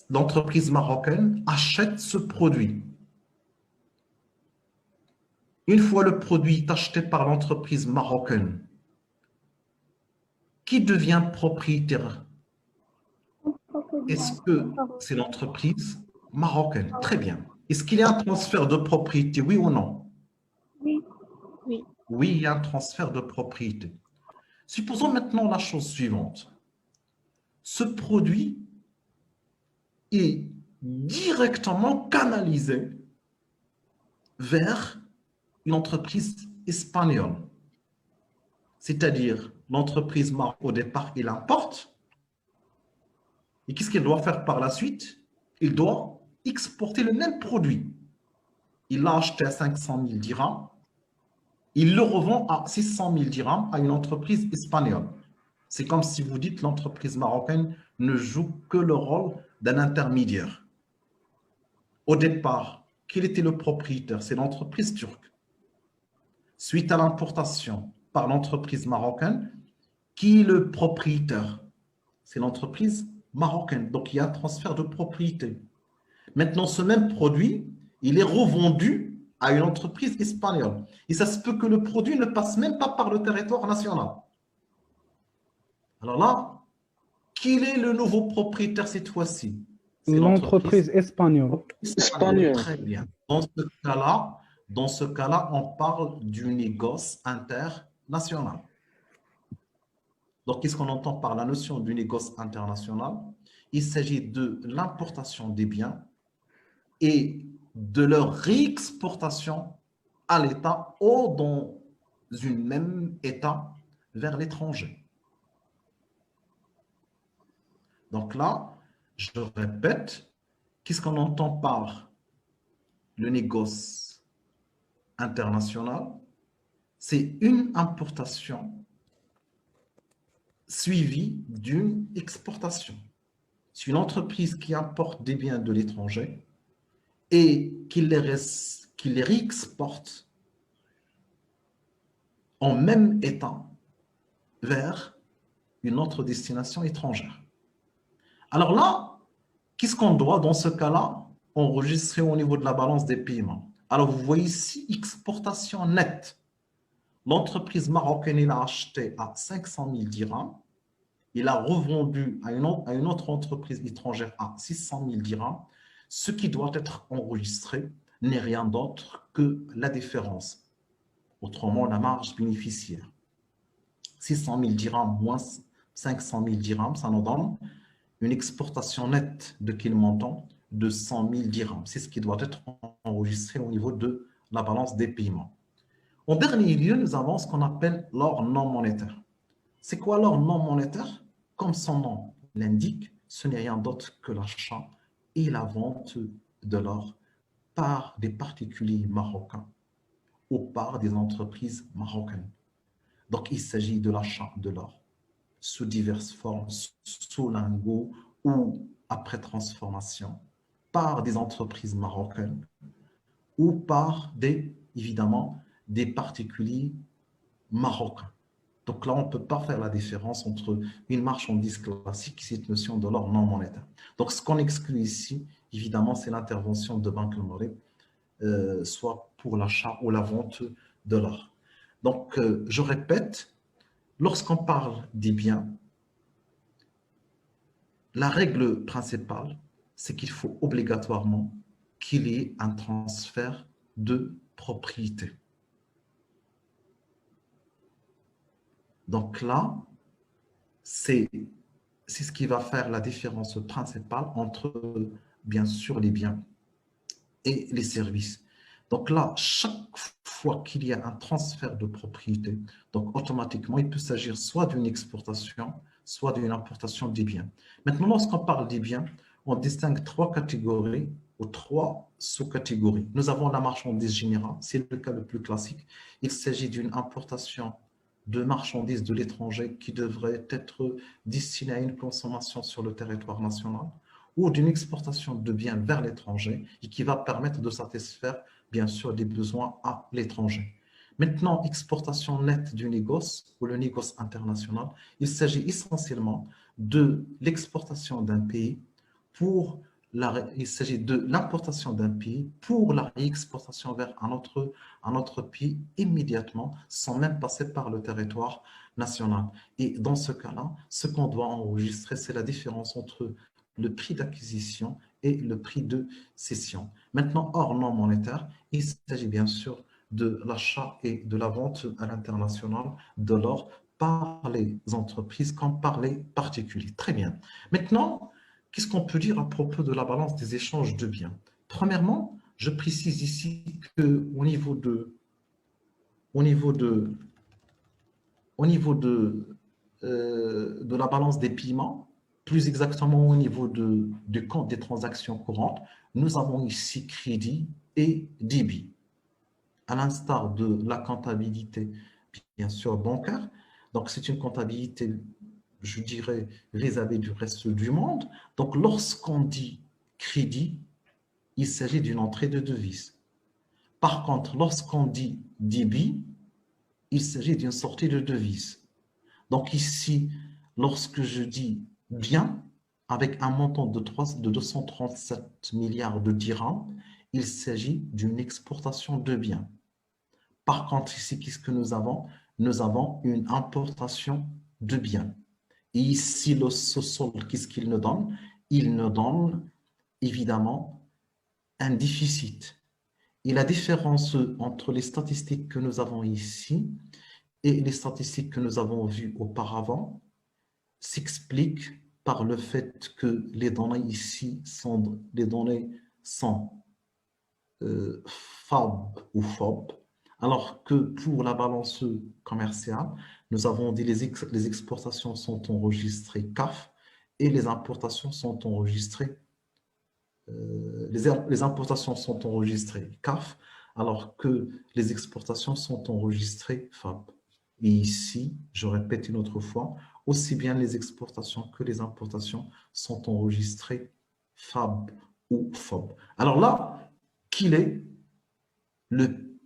l'entreprise marocaine achète ce produit. Une fois le produit acheté par l'entreprise marocaine, qui devient propriétaire? Est-ce que c'est l'entreprise marocaine? Très bien. Est-ce qu'il y a un transfert de propriété, oui ou non? Oui. Oui. Oui, il y a un transfert de propriété. Supposons maintenant la chose suivante. Ce produit est directement canalisé vers une entreprise espagnole. C'est-à-dire, l'entreprise marocaine, au départ, il importe. Et qu'est-ce qu'il doit faire par la suite? Il doit exporter le même produit. Il l'a acheté à 500 000 dirhams. Il le revend à 600 000 dirhams à une entreprise espagnole. C'est comme si vous dites l'entreprise marocaine ne joue que le rôle d'un intermédiaire. Au départ, quel était le propriétaire? C'est l'entreprise turque. suite à l'importation par l'entreprise marocaine, qui est le propriétaire? C'est l'entreprise marocaine. Donc, il y a un transfert de propriété. Maintenant, ce même produit, il est revendu à une entreprise espagnole. Et ça se peut que le produit ne passe même pas par le territoire national. Alors là, quel est le nouveau propriétaire cette fois-ci? C'est L'entreprise espagnole. Espagnol. Très bien. Dans ce cas-là, on parle du négoce international. Donc, qu'est-ce qu'on entend par la notion du négoce international? Il s'agit de l'importation des biens et de leur réexportation à l'État ou dans un même État vers l'étranger. Donc là, je répète, qu'est-ce qu'on entend par le négoce international? C'est une importation suivie d'une exportation. C'est une entreprise qui importe des biens de l'étranger et qui les réexporte en même état vers une autre destination étrangère. Alors là, qu'est-ce qu'on doit dans ce cas-là enregistrer au niveau de la balance des paiements? Alors vous voyez ici, exportation nette. L'entreprise marocaine, il a acheté à 500 000 dirhams. Il a revendu à une autre entreprise étrangère à 600 000 dirhams. Ce qui doit être enregistré n'est rien d'autre que la différence. Autrement, la marge bénéficiaire. 600 000 dirhams moins 500 000 dirhams, ça nous donne une exportation nette de quel montant? De 100 000 dirhams. C'est ce qui doit être enregistré au niveau de la balance des paiements. En dernier lieu, nous avons ce qu'on appelle l'or non monétaire. C'est quoi l'or non monétaire? Comme son nom l'indique, ce n'est rien d'autre que l'achat et la vente de l'or par des particuliers marocains ou par des entreprises marocaines. Donc, il s'agit de l'achat de l'or sous diverses formes, sous lingots ou après transformation, par des entreprises marocaines ou par évidemment, des particuliers marocains. Donc là, on ne peut pas faire la différence entre une marchandise classique et cette notion de l'or non monétaire. Donc, ce qu'on exclut ici, évidemment, c'est l'intervention de Banque Al-Maghreb, soit pour l'achat ou la vente de l'or. Donc, je répète, lorsqu'on parle des biens, la règle principale, c'est qu'il faut obligatoirement qu'il y ait un transfert de propriété. Donc là, c'est ce qui va faire la différence principale entre, bien sûr, les biens et les services. Donc là, chaque fois qu'il y a un transfert de propriété, donc automatiquement, il peut s'agir soit d'une exportation, soit d'une importation des biens. Maintenant, lorsqu'on parle des biens, on distingue trois catégories ou trois sous-catégories. Nous avons la marchandise générale, c'est le cas le plus classique. Il s'agit d'une importation de marchandises de l'étranger qui devraient être destinées à une consommation sur le territoire national ou d'une exportation de biens vers l'étranger et qui va permettre de satisfaire, bien sûr, des besoins à l'étranger. Maintenant, exportation nette du négoce ou le négoce international, il s'agit essentiellement de l'exportation d'un pays il s'agit de l'importation d'un pays pour la réexportation vers un autre pays immédiatement, sans même passer par le territoire national. Et dans ce cas-là, ce qu'on doit enregistrer, c'est la différence entre le prix d'acquisition et le prix de cession. Maintenant, hors non monétaire, il s'agit bien sûr de l'achat et de la vente à l'international de l'or par les entreprises comme par les particuliers. Très bien. Maintenant, qu'est-ce qu'on peut dire à propos de la balance des échanges de biens? Premièrement, je précise ici qu'au niveau de la balance des paiements, plus exactement au niveau du compte des transactions courantes, nous avons ici crédit et débit. À l'instar de la comptabilité, bien sûr, bancaire. Donc, c'est une comptabilité, je dirais, vis-à-vis du reste du monde. Donc, lorsqu'on dit crédit, il s'agit d'une entrée de devise. Par contre, lorsqu'on dit débit, il s'agit d'une sortie de devise. Donc ici, lorsque je dis bien, avec un montant de 237 milliards de dirhams, il s'agit d'une exportation de biens. Par contre, ici, qu'est-ce que nous avons? Nous avons une importation de biens. Et ici, ce solde, qu'est-ce qu'il nous donne? Il nous donne, évidemment, un déficit. Et la différence entre les statistiques que nous avons ici et les statistiques que nous avons vues auparavant s'explique par le fait que les données ici sont FAB ou FOB, alors que pour la balance commerciale, nous avons dit les exportations sont enregistrées CAF et les importations sont enregistrées les importations sont enregistrées CAF, alors que les exportations sont enregistrées FAB. Et ici, je répète une autre fois, aussi bien les exportations que les importations sont enregistrées FAB ou FOB. Alors là, quel est le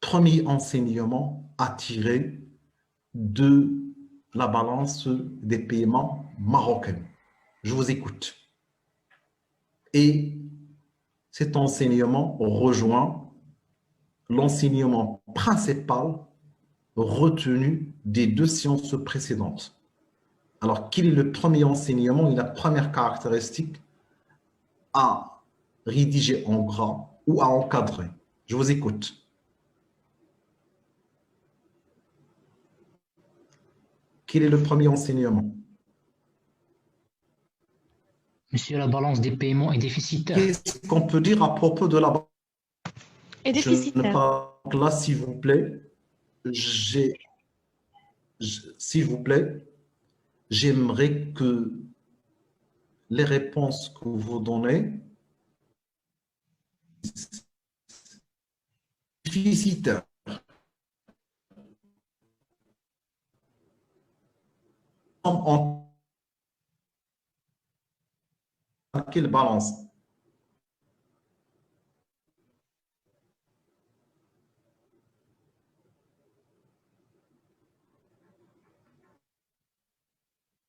premier enseignement à tirer de la balance des paiements marocains? Je vous écoute. Et cet enseignement rejoint l'enseignement principal retenu des deux séances précédentes. Alors, quel est le premier enseignement et la première caractéristique à rédiger en gras ou à encadrer? Je vous écoute. Quel est le premier enseignement? Monsieur, la balance des paiements est déficitaire. Qu'est-ce qu'on peut dire à propos de la balance? Et déficitaire. Là, s'il vous plaît, j'aimerais que les réponses que vous donnez déficitaires. En quelle balance?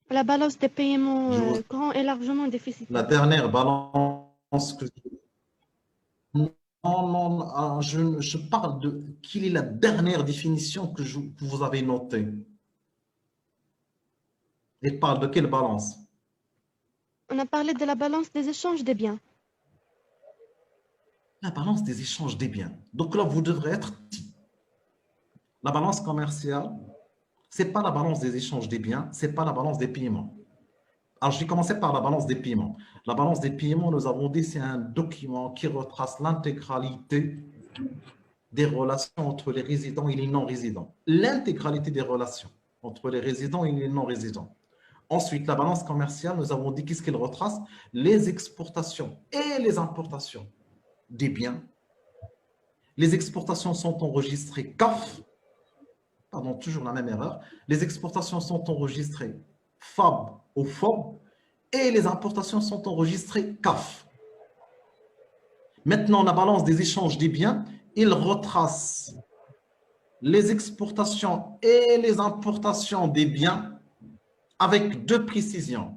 La balance des paiements courants est largement déficitaire. La dernière balance que... Non, je parle de... Quelle est la dernière définition que vous avez notée? Et parle de quelle balance? On a parlé de la balance des échanges des biens. La balance des échanges des biens. Donc là, vous devrez être... La balance commerciale, ce n'est pas la balance des échanges des biens, ce n'est pas la balance des paiements. Alors, je vais commencer par la balance des paiements. La balance des paiements, nous avons dit, c'est un document qui retrace l'intégralité des relations entre les résidents et les non-résidents. L'intégralité des relations entre les résidents et les non-résidents. Ensuite, la balance commerciale, nous avons dit qu'est-ce qu'elle retrace? Les exportations et les importations des biens. Les exportations sont enregistrées CAF, pardon, toujours la même erreur. Les exportations sont enregistrées FAB ou FOB et les importations sont enregistrées CAF. Maintenant, la balance des échanges des biens, il retrace les exportations et les importations des biens avec deux précisions.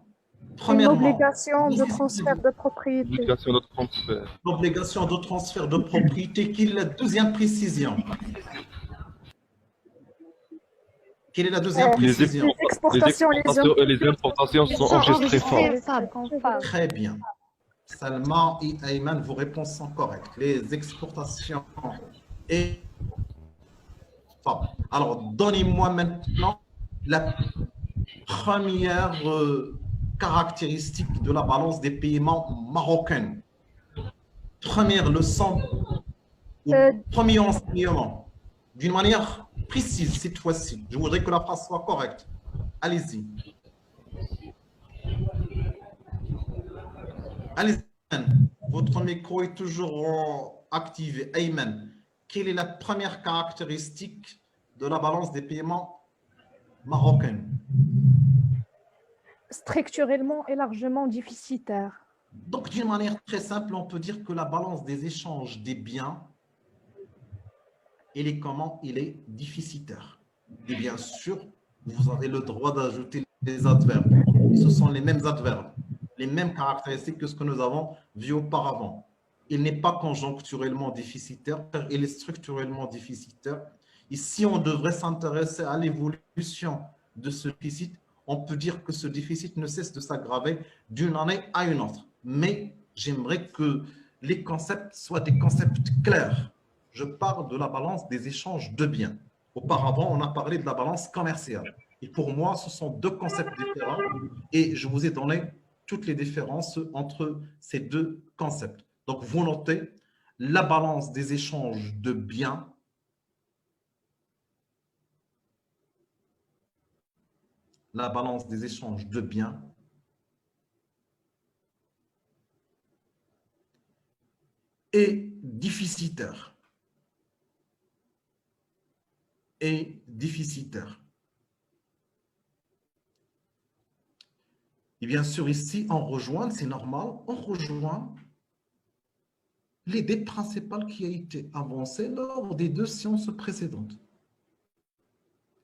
Premièrement, l'obligation de transfert de propriété. L'obligation de transfert. L'obligation de transfert de propriété, quelle est la deuxième précision? Quelle est la deuxième précision? Les exportations et les importations sont enregistrées FAB. Très bien. Salma et Ayman, vos réponses sont correctes. Les exportations et FAB. Alors, donnez-moi maintenant la première caractéristique de la balance des paiements marocaine. Première leçon, ou premier enseignement, d'une manière précise cette fois-ci. Je voudrais que la phrase soit correcte. Allez-y. Allez-y. Votre micro est toujours activé. Ayman, quelle est la première caractéristique de la balance des paiements marocaine? Structurellement et largement déficitaire. Donc, d'une manière très simple, on peut dire que la balance des échanges des biens, elle est comment? Elle est déficitaire. Et bien sûr, vous avez le droit d'ajouter les adverbes. Ce sont les mêmes adverbes, les mêmes caractéristiques que ce que nous avons vu auparavant. Il n'est pas conjoncturellement déficitaire, il est structurellement déficitaire. Et si on devrait s'intéresser à l'évolution de ce déficit, on peut dire que ce déficit ne cesse de s'aggraver d'une année à une autre. Mais j'aimerais que les concepts soient des concepts clairs. Je parle de la balance des échanges de biens. Auparavant, on a parlé de la balance commerciale. Et pour moi, ce sont deux concepts différents. Et je vous ai donné toutes les différences entre ces deux concepts. Donc, vous notez la balance des échanges de biens. La balance des échanges de biens est déficitaire. Et déficitaire. Et bien sûr, ici, on rejoint, c'est normal, on rejoint l'idée principale qui a été avancée lors des deux séances précédentes.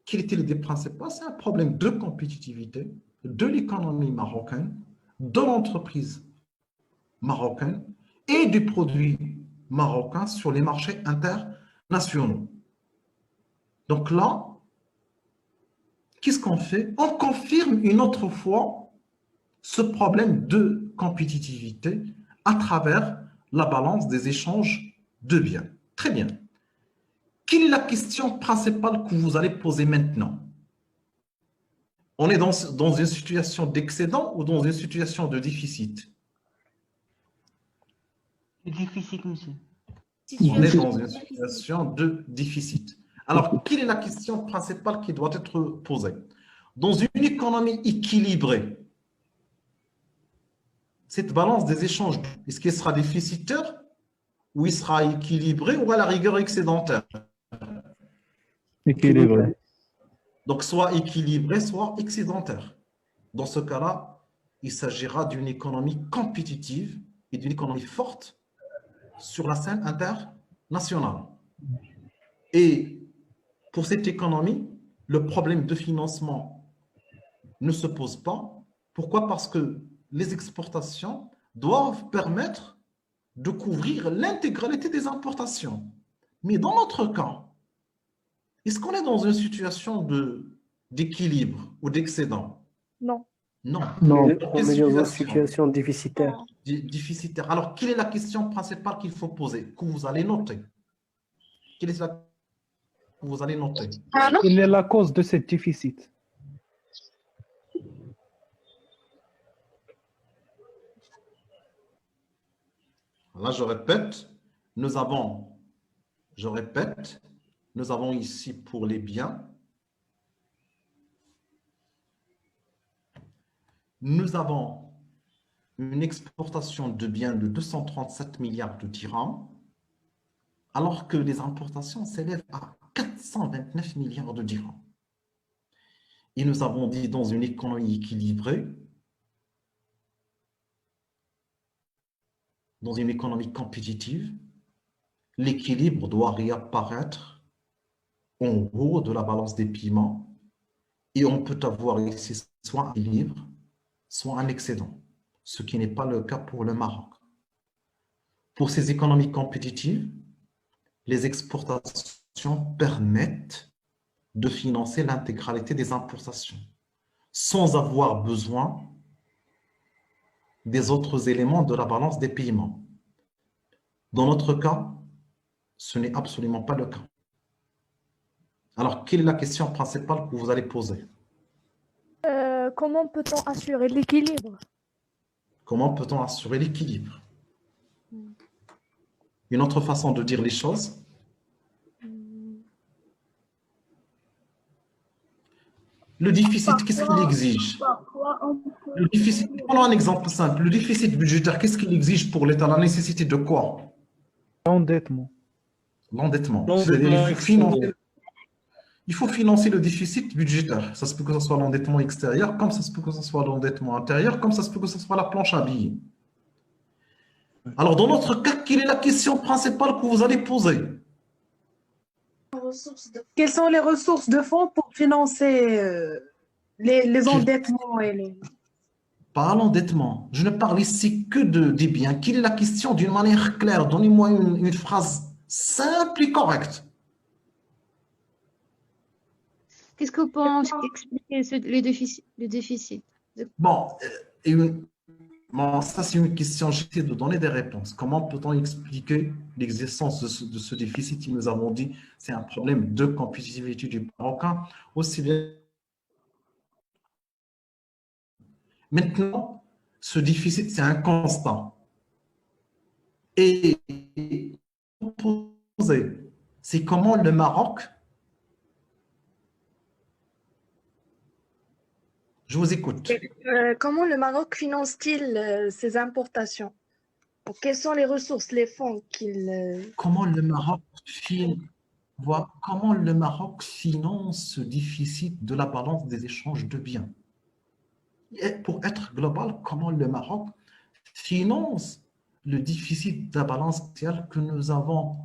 Quelle était l'idée principale? C'est un problème de compétitivité de l'économie marocaine, de l'entreprise marocaine et du produit marocain sur les marchés internationaux. Donc là, qu'est-ce qu'on fait? On confirme une autre fois ce problème de compétitivité à travers la balance des échanges de biens. Très bien. Quelle est la question principale que vous allez poser maintenant? On est dans une situation d'excédent ou dans une situation de déficit? Déficit, monsieur. On est dans une situation de déficit. Alors, quelle est la question principale qui doit être posée? Dans une économie équilibrée, cette balance des échanges, est-ce qu'elle sera déficitaire ou il sera équilibré ou à la rigueur excédentaire? Équilibré. Donc, soit équilibré, soit excédentaire. Dans ce cas-là, il s'agira d'une économie compétitive et d'une économie forte sur la scène internationale. Et pour cette économie, le problème de financement ne se pose pas. Pourquoi? Parce que les exportations doivent permettre de couvrir l'intégralité des importations. Mais dans notre cas, est-ce qu'on est dans une situation d'équilibre ou d'excédent? Non. Non. Non, on est dans une situation déficitaire. Déficitaire. Alors, quelle est la question principale qu'il faut poser, que vous allez noter? Quelle est la que vous allez noter? Quelle est la cause de ce déficit? Là, je répète, nous avons ici pour les biens, nous avons une exportation de biens de 237 milliards de dirhams, alors que les importations s'élèvent à 429 milliards de dirhams. Et nous avons dit dans une économie équilibrée, dans une économie compétitive, l'équilibre doit réapparaître en haut de la balance des paiements et on peut avoir ici soit un équilibre, soit un excédent, ce qui n'est pas le cas pour le Maroc. Pour ces économies compétitives, les exportations permettent de financer l'intégralité des importations sans avoir besoin des autres éléments de la balance des paiements. Dans notre cas, ce n'est absolument pas le cas. Alors, quelle est la question principale que vous allez poser? Comment peut-on assurer l'équilibre? Comment peut-on assurer l'équilibre? Une autre façon de dire les choses? Le déficit, qu'est-ce qu'il exige? Le déficit, prenons un exemple simple. Le déficit budgétaire, qu'est-ce qu'il exige pour l'État? La nécessité de quoi? L'endettement. L'endettement. C'est-à-dire il faut financer le déficit budgétaire. Ça se peut que ce soit l'endettement extérieur, comme ça se peut que ce soit l'endettement intérieur, comme ça se peut que ce soit la planche à billets. Alors, dans notre cas, quelle est la question principale que vous allez poser? Quelles sont les ressources de fonds pour financer les endettements et les... Pas l'endettement. Je ne parle ici que des biens. Quelle est la question d'une manière claire? Donnez-moi une phrase simple et correcte. Qu'est-ce que vous pensez expliquer le déficit? Bon, bon, ça c'est une question. J'essaie de donner des réponses. Comment peut-on expliquer l'existence de ce déficit? Nous avons dit c'est un problème de compétitivité du Marocain, aussi bien. Maintenant, ce déficit, c'est un constant. Et c'est comment le Maroc... Je vous écoute. Comment le Maroc finance-t-il ses importations? Quelles sont les ressources, les fonds qu'il... Comment le Maroc finance ce déficit de la balance des échanges de biens? Et pour être global, comment le Maroc finance le déficit de la balance commerciale que nous avons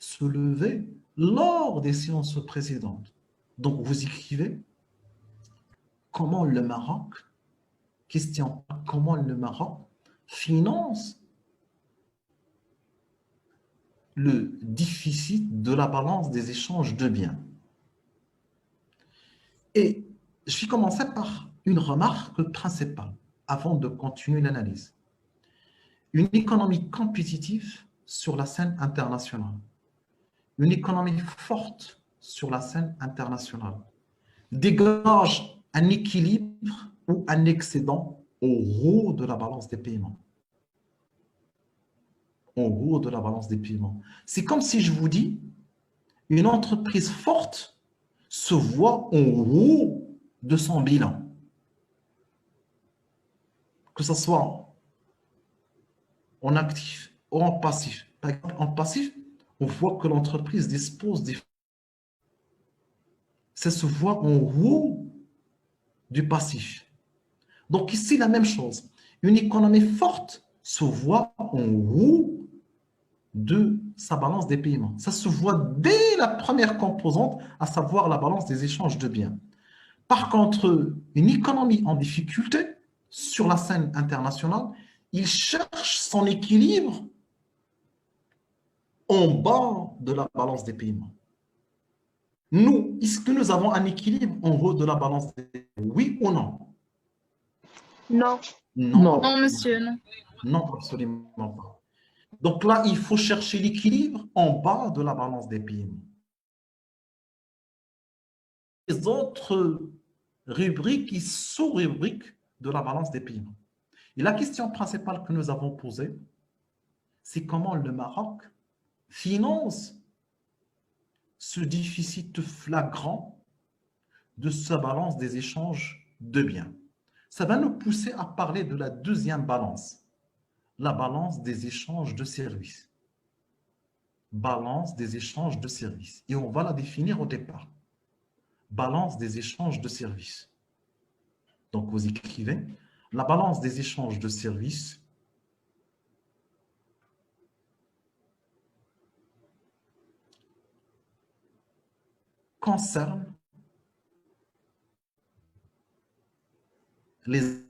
soulevé lors des séances précédentes? Donc, vous écrivez comment le Maroc, question, comment le Maroc finance le déficit de la balance des échanges de biens. Et je vais commencer par une remarque principale avant de continuer l'analyse. Une économie compétitive sur la scène internationale, une économie forte sur la scène internationale, dégage un équilibre ou un excédent au haut de la balance des paiements. Au haut de la balance des paiements. C'est comme si je vous dis, une entreprise forte se voit en haut de son bilan. Que ce soit en actif ou en passif. Par exemple, en passif, on voit que l'entreprise dispose des... Ça se voit en haut du passif. Donc ici, la même chose. Une économie forte se voit en haut de sa balance des paiements. Ça se voit dès la première composante, à savoir la balance des échanges de biens. Par contre, une économie en difficulté sur la scène internationale, il cherche son équilibre en bas de la balance des paiements. Nous, est-ce que nous avons un équilibre en haut de la balance des paiements? Oui ou non? Non. Non. Non, monsieur, non. Non, absolument pas. Donc là, il faut chercher l'équilibre en bas de la balance des paiements. Les autres rubriques et sous-rubriques de la balance des paiements. Et la question principale que nous avons posée, c'est comment le Maroc finance ce déficit flagrant de sa balance des échanges de biens. Ça va nous pousser à parler de la deuxième balance, la balance des échanges de services. Balance des échanges de services. Et on va la définir au départ. Balance des échanges de services. Donc, vous écrivez la balance des échanges de services concerne les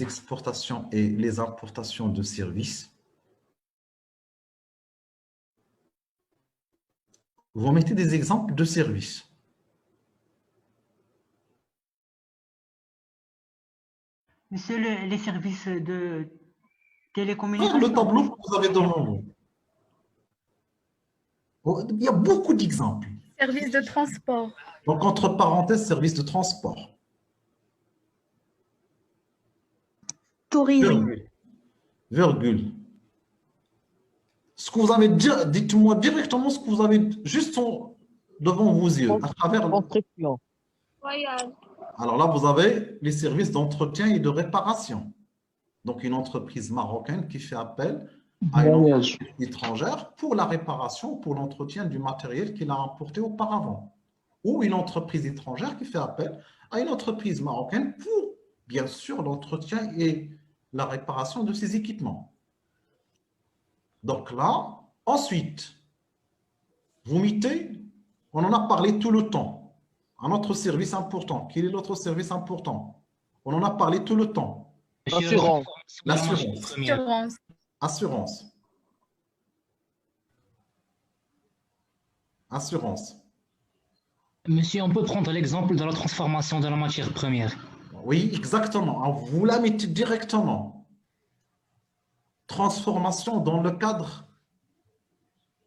exportations et les importations de services. Vous mettez des exemples de services. Monsieur, les services de télécommunication. Le tableau que vous avez devant vous. Il y a beaucoup d'exemples. Service de transport. Donc, entre parenthèses, service de transport. Tourisme. Virgule. Ce que vous avez dit, dites-moi directement ce que vous avez juste devant vos yeux, à travers... Construction. Voyage. Alors là, vous avez les services d'entretien et de réparation. Donc, une entreprise marocaine qui fait appel à une entreprise étrangère pour la réparation, pour l'entretien du matériel qu'il a importé auparavant. Ou une entreprise étrangère qui fait appel à une entreprise marocaine pour, bien sûr, l'entretien et la réparation de ses équipements. Donc là, ensuite, vous mettez, on en a parlé tout le temps, un autre service important. Quel est l'autre service important? On en a parlé tout le temps. L'assurance. L'assurance. Assurance. Assurance. Assurance. Monsieur, on peut prendre l'exemple de la transformation de la matière première. Oui, exactement. Alors, vous la mettez directement. Transformation dans le cadre.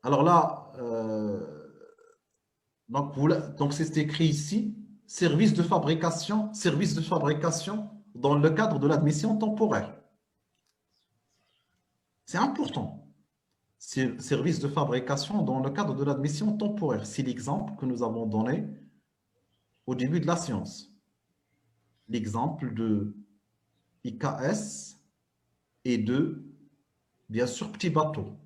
Alors là, donc c'est écrit ici, service de fabrication dans le cadre de l'admission temporaire. C'est important. Service de fabrication dans le cadre de l'admission temporaire. C'est l'exemple que nous avons donné au début de la science. L'exemple de IKS et de, bien sûr, Petit Bateau.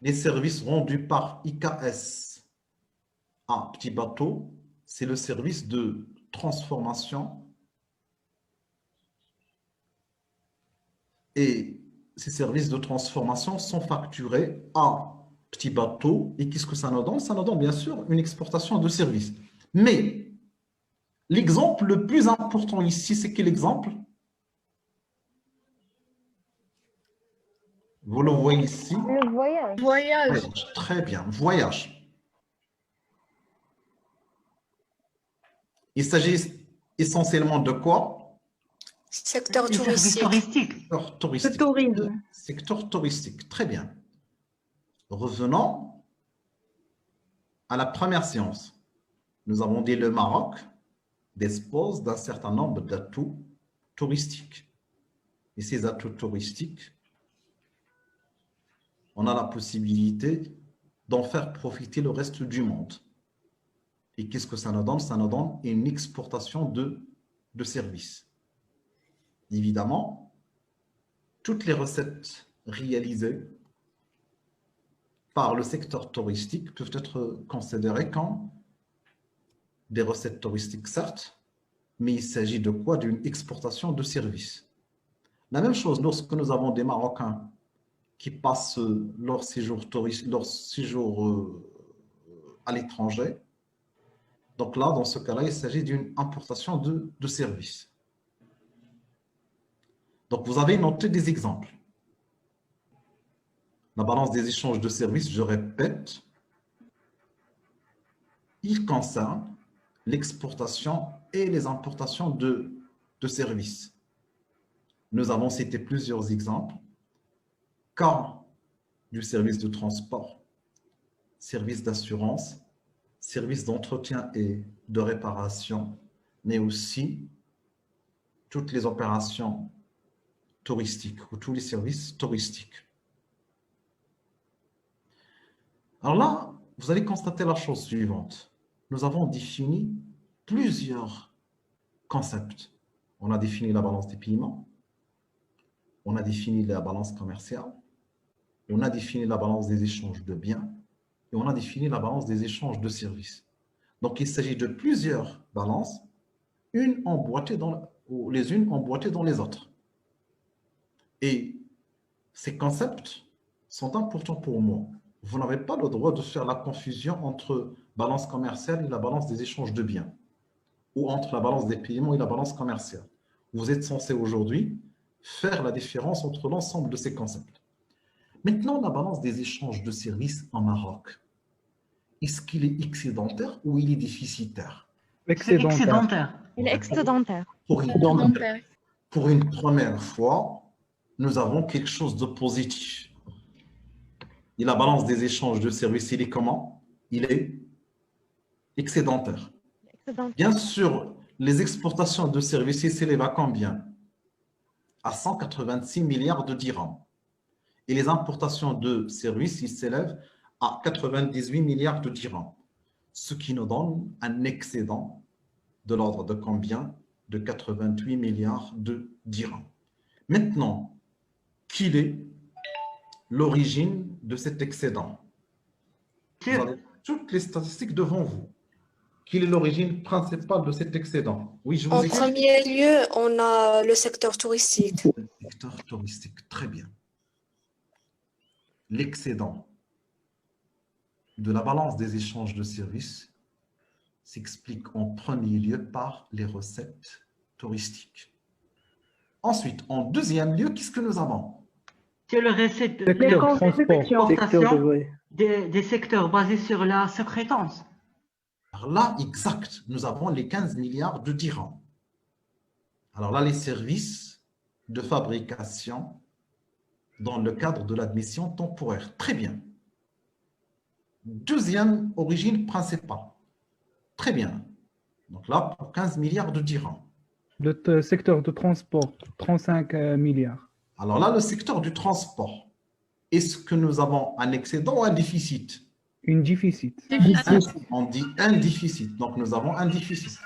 Les services rendus par IKS à Petit Bateau, c'est le service de transformation. Et ces services de transformation sont facturés à Petit Bateau. Et qu'est-ce que ça nous donne? Ça nous donne bien sûr une exportation de services. Mais l'exemple le plus important ici, c'est quel exemple? Vous le voyez ici. Le voyage. Voyage. Très bien, voyage. Il s'agit essentiellement de quoi? Secteur Les services touristique. touristiques. Secteur touristique. Le tourisme. Secteur touristique, très bien. Revenons à la première séance. Nous avons dit le Maroc dispose d'un certain nombre d'atouts touristiques. Et ces atouts touristiques, on a la possibilité d'en faire profiter le reste du monde. Et qu'est-ce que ça nous donne? Ça nous donne une exportation de services. Évidemment, toutes les recettes réalisées par le secteur touristique peuvent être considérées comme des recettes touristiques, certes, mais il s'agit de quoi? D'une exportation de services. La même chose lorsque nous avons des Marocains qui passent leur séjour à l'étranger. Donc là, dans ce cas-là, il s'agit d'une importation de services. Donc, vous avez noté des exemples. La balance des échanges de services, je répète, il concerne l'exportation et les importations de services. Nous avons cité plusieurs exemples. Cas du service de transport, service d'assurance, service d'entretien et de réparation, mais aussi toutes les opérations touristiques ou tous les services touristiques. Alors là, vous allez constater la chose suivante. Nous avons défini plusieurs concepts. On a défini la balance des paiements, on a défini la balance commerciale, on a défini la balance des échanges de biens et on a défini la balance des échanges de services. Donc, il s'agit de plusieurs balances, les unes emboîtées dans les autres. Et ces concepts sont importants pour moi. Vous n'avez pas le droit de faire la confusion entre balance commerciale et la balance des échanges de biens, ou entre la balance des paiements et la balance commerciale. Vous êtes censé aujourd'hui faire la différence entre l'ensemble de ces concepts. Maintenant, la balance des échanges de services en Maroc, est-ce qu'il est excédentaire ou il est déficitaire? Excédentaire. Il est excédentaire. Pour une première fois, nous avons quelque chose de positif. Et la balance des échanges de services, il est comment? Il est excédentaire. Bien sûr, les exportations de services s'élèvent à combien? À 186 milliards de dirhams. Et les importations de services, ils s'élèvent à 98 milliards de dirhams. Ce qui nous donne un excédent de l'ordre de combien? De 88 milliards de dirhams. Maintenant, quelle est l'origine de cet excédent? Vous avez toutes les statistiques devant vous. Quelle est l'origine principale de cet excédent? Oui, je vous En explique. premier lieu, on a le secteur touristique. Le secteur touristique, très bien. l'excédent de la balance des échanges de services s'explique en premier lieu par les recettes touristiques. Ensuite, en deuxième lieu, qu'est-ce que nous avons? C'est le recette Secteur transport. des secteurs basés sur la sous-traitance. Alors là, exact, nous avons les 15 milliards de dirhams. Alors là, les services de fabrication dans le cadre de l'admission temporaire. Très bien. Deuxième origine principale. Très bien. Donc là, pour 15 milliards de dirhams. Le secteur de transport, 35 milliards. Alors là, le secteur du transport. Est-ce que nous avons un excédent ou un déficit? Une déficit. On dit un déficit. Donc nous avons un déficit.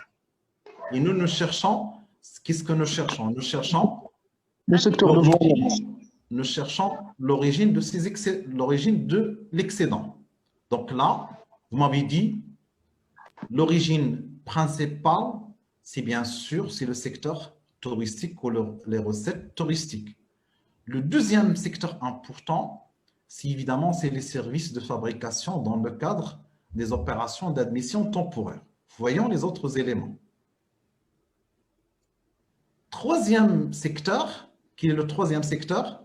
Et nous cherchons, qu'est-ce que nous cherchons? Nous cherchons le secteur de voyage. Nous cherchons l'origine de l'origine de l'excédent. Donc là, vous m'avez dit, l'origine principale, c'est bien sûr, c'est le secteur touristique ou les recettes touristiques. Le deuxième secteur important, c'est évidemment, c'est les services de fabrication dans le cadre des opérations d'admission temporaire. Voyons les autres éléments. Troisième secteur, qui est le troisième secteur?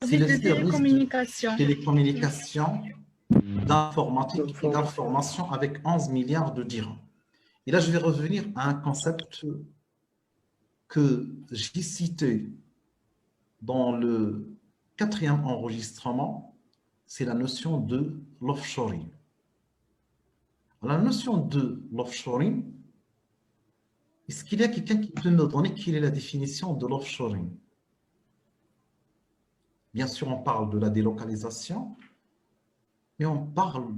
C'est le service de télécommunication, d'informatique et d'information avec 11 milliards de dirhams. Et là, je vais revenir à un concept que j'ai cité dans le 4e enregistrement, c'est la notion de l'offshoring. La notion de l'offshoring, est-ce qu'il y a quelqu'un qui peut me donner quelle est la définition de l'offshoring? Bien sûr, on parle de la délocalisation, mais on parle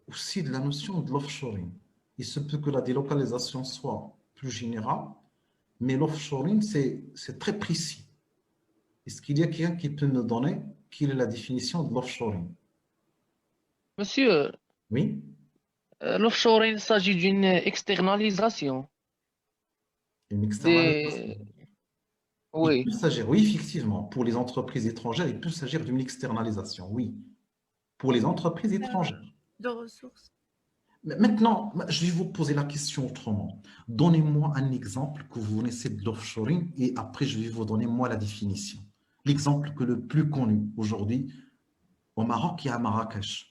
aussi de la notion de l'offshoring. Il se peut que la délocalisation soit plus générale, mais l'offshoring, c'est très précis. Est-ce qu'il y a quelqu'un qui peut me donner quelle est la définition de l'offshoring? Monsieur, Oui? l'offshoring s'agit d'une externalisation. Une externalisation. Oui. Il peut s'agir, oui, effectivement, pour les entreprises étrangères, il peut s'agir d'une externalisation, oui. Pour les entreprises étrangères. De ressources. Mais maintenant, je vais vous poser la question autrement. Donnez-moi un exemple que vous connaissez de l'offshoring et après, je vais vous donner moi la définition. L'exemple que le plus connu aujourd'hui au Maroc et à Marrakech.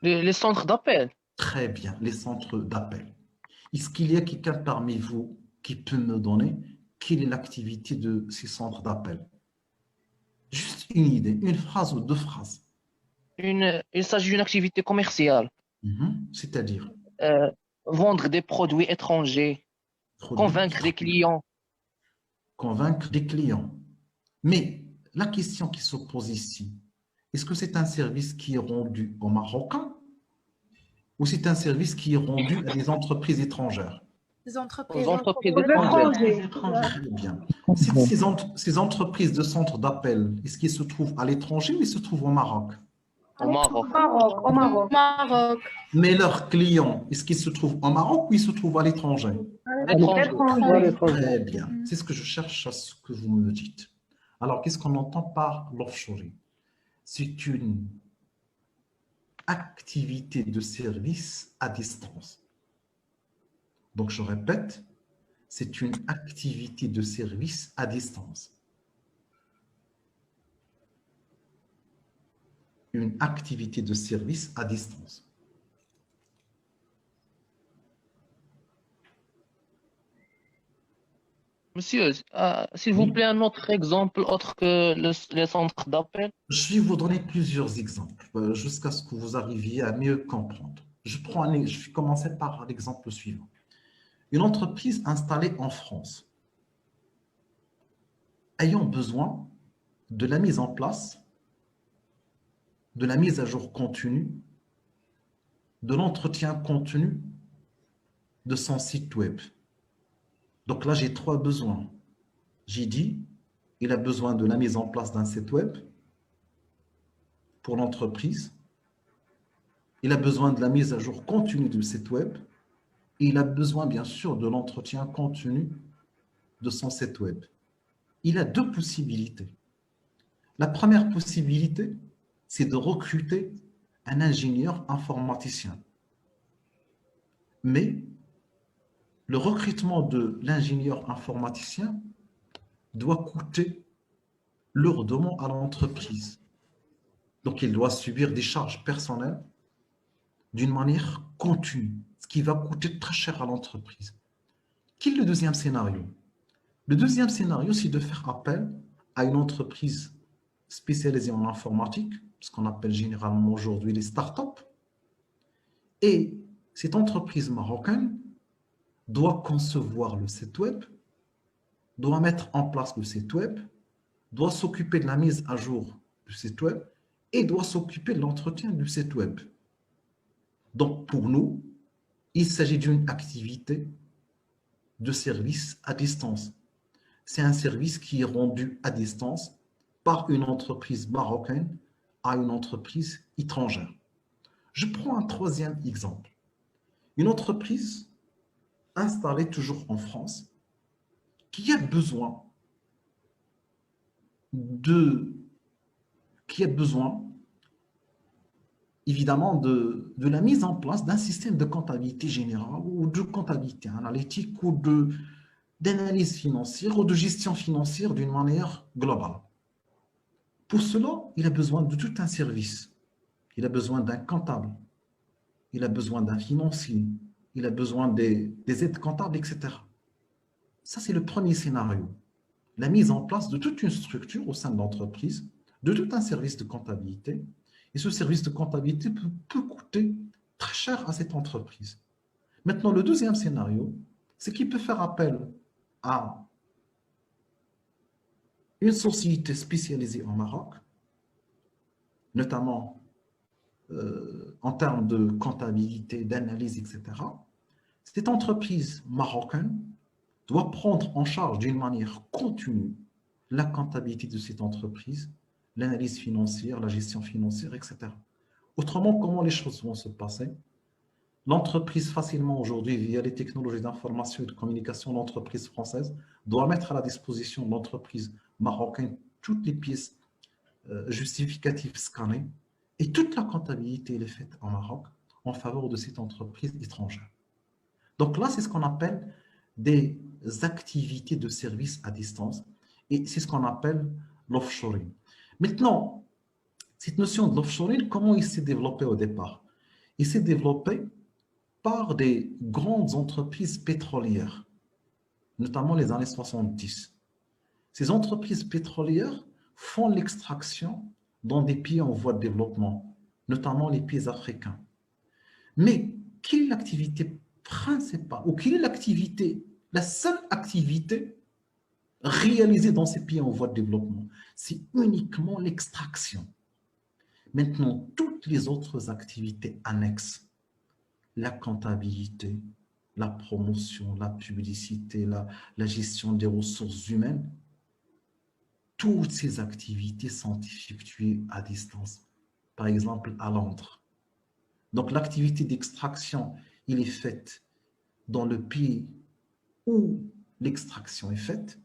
Les centres d'appel. Très bien, les centres d'appel. Est-ce qu'il y a quelqu'un parmi vous qui peut me donner quelle est l'activité de ces centres d'appel? Juste une idée, une phrase ou deux phrases. Il s'agit d'une activité commerciale. C'est-à-dire vendre des produits étrangers, convaincre des clients. Convaincre des clients. Mais la question qui se pose ici, est-ce que c'est un service qui est rendu aux Marocains ou c'est un service qui est rendu à des entreprises étrangères? Les entreprises étrangères. Très bien. Ces entreprises de centres d'appel, est-ce qu'elles se trouvent à l'étranger ou elles se trouvent au Maroc? Au Maroc. Au Maroc. Mais leurs clients, est-ce qu'ils se trouvent au Maroc ou ils se trouvent à l'étranger? À l'étranger. Très bien. C'est ce que je cherche à ce que vous me dites. Alors, qu'est-ce qu'on entend par l'offshoring? C'est une activité de service à distance. Donc, je répète, c'est une activité de service à distance. Une activité de service à distance. Monsieur, s'il vous plaît, un autre exemple autre que les centres d'appel. Je vais vous donner plusieurs exemples jusqu'à ce que vous arriviez à mieux comprendre. Je vais commencer par l'exemple suivant. Une entreprise installée en France ayant besoin de la mise en place, de la mise à jour continue, de l'entretien continu de son site web. Donc là, j'ai trois besoins. J'ai dit, il a besoin de la mise en place d'un site web pour l'entreprise. Il a besoin de la mise à jour continue du site web. Et il a besoin, bien sûr, de l'entretien continu de son site web, il a deux possibilités. La première possibilité, c'est de recruter un ingénieur informaticien. Mais le recrutement de l'ingénieur informaticien doit coûter lourdement à l'entreprise. Donc, il doit subir des charges personnelles d'une manière continue, ce qui va coûter très cher à l'entreprise. Quel est le deuxième scénario? Le deuxième scénario, c'est de faire appel à une entreprise spécialisée en informatique, ce qu'on appelle généralement aujourd'hui les startups. Et cette entreprise marocaine doit concevoir le site web, doit mettre en place le site web, doit s'occuper de la mise à jour du site web et doit s'occuper de l'entretien du site web. Donc, pour nous, il s'agit d'une activité de service à distance. C'est un service qui est rendu à distance par une entreprise marocaine à une entreprise étrangère. Je prends un troisième exemple. Une entreprise installée toujours en France qui a besoin évidemment de la mise en place d'un système de comptabilité générale ou de comptabilité analytique ou d'analyse financière ou de gestion financière d'une manière globale. Pour cela, il a besoin de tout un service. Il a besoin d'un comptable, il a besoin d'un financier, il a besoin des aides comptables, etc. Ça, c'est le premier scénario. La mise en place de toute une structure au sein de l'entreprise, de tout un service de comptabilité. Et ce service de comptabilité peut coûter très cher à cette entreprise. Maintenant, le deuxième scénario, c'est qu'il peut faire appel à une société spécialisée au Maroc, notamment en termes de comptabilité, d'analyse, etc. Cette entreprise marocaine doit prendre en charge d'une manière continue la comptabilité de cette entreprise, l'analyse financière, la gestion financière, etc. Autrement, comment les choses vont se passer? L'entreprise, facilement aujourd'hui, via les technologies d'information et de communication, l'entreprise française doit mettre à la disposition de l'entreprise marocaine toutes les pièces justificatives scannées et toute la comptabilité est faite en Maroc en faveur de cette entreprise étrangère. Donc là, c'est ce qu'on appelle des activités de service à distance et c'est ce qu'on appelle l'offshoring. Maintenant, cette notion de l'offshoring, comment il s'est développé au départ? Il s'est développé par des grandes entreprises pétrolières, notamment les années 70. Ces entreprises pétrolières font l'extraction dans des pays en voie de développement, notamment les pays africains. Mais quelle est l'activité principale, ou quelle est l'activité, la seule activité réalisée dans ces pays en voie de développement? C'est uniquement l'extraction. Maintenant, toutes les autres activités annexes, la comptabilité, la promotion, la publicité, la gestion des ressources humaines, toutes ces activités sont effectuées à distance. Par exemple, à Londres. Donc, l'activité d'extraction, elle est faite dans le pays où l'extraction est faite,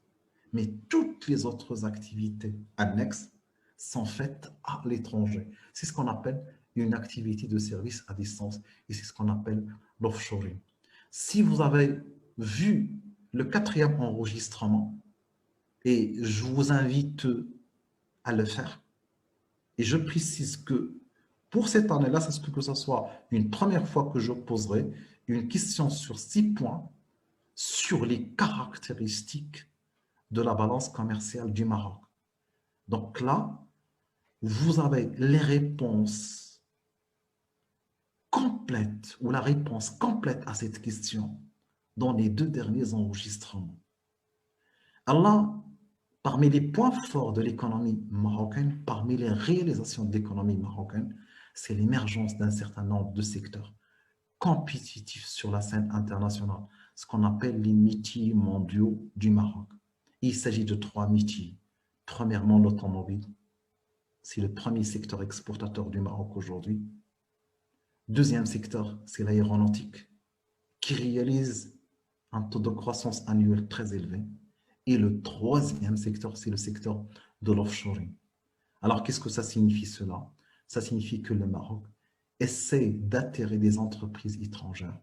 mais toutes les autres activités annexes sont faites à l'étranger. C'est ce qu'on appelle une activité de service à distance et c'est ce qu'on appelle l'offshoring. Si vous avez vu le 4e enregistrement, et je vous invite à le faire, et je précise que pour cette année-là, c'est ce que ce soit une première fois que je poserai une question sur 6 points sur les caractéristiques de la balance commerciale du Maroc. Donc là, vous avez les réponses complètes ou la réponse complète à cette question dans les 2 derniers enregistrements. Allah, parmi les points forts de l'économie marocaine, parmi les réalisations de l'économie marocaine, c'est l'émergence d'un certain nombre de secteurs compétitifs sur la scène internationale, ce qu'on appelle les métiers mondiaux du Maroc. Il s'agit de 3 métiers. Premièrement, l'automobile. C'est le premier secteur exportateur du Maroc aujourd'hui. Deuxième secteur, c'est l'aéronautique, qui réalise un taux de croissance annuel très élevé. Et le troisième secteur, c'est le secteur de l'offshoring. Alors, qu'est-ce que ça signifie cela? Ça signifie que le Maroc essaie d'attirer des entreprises étrangères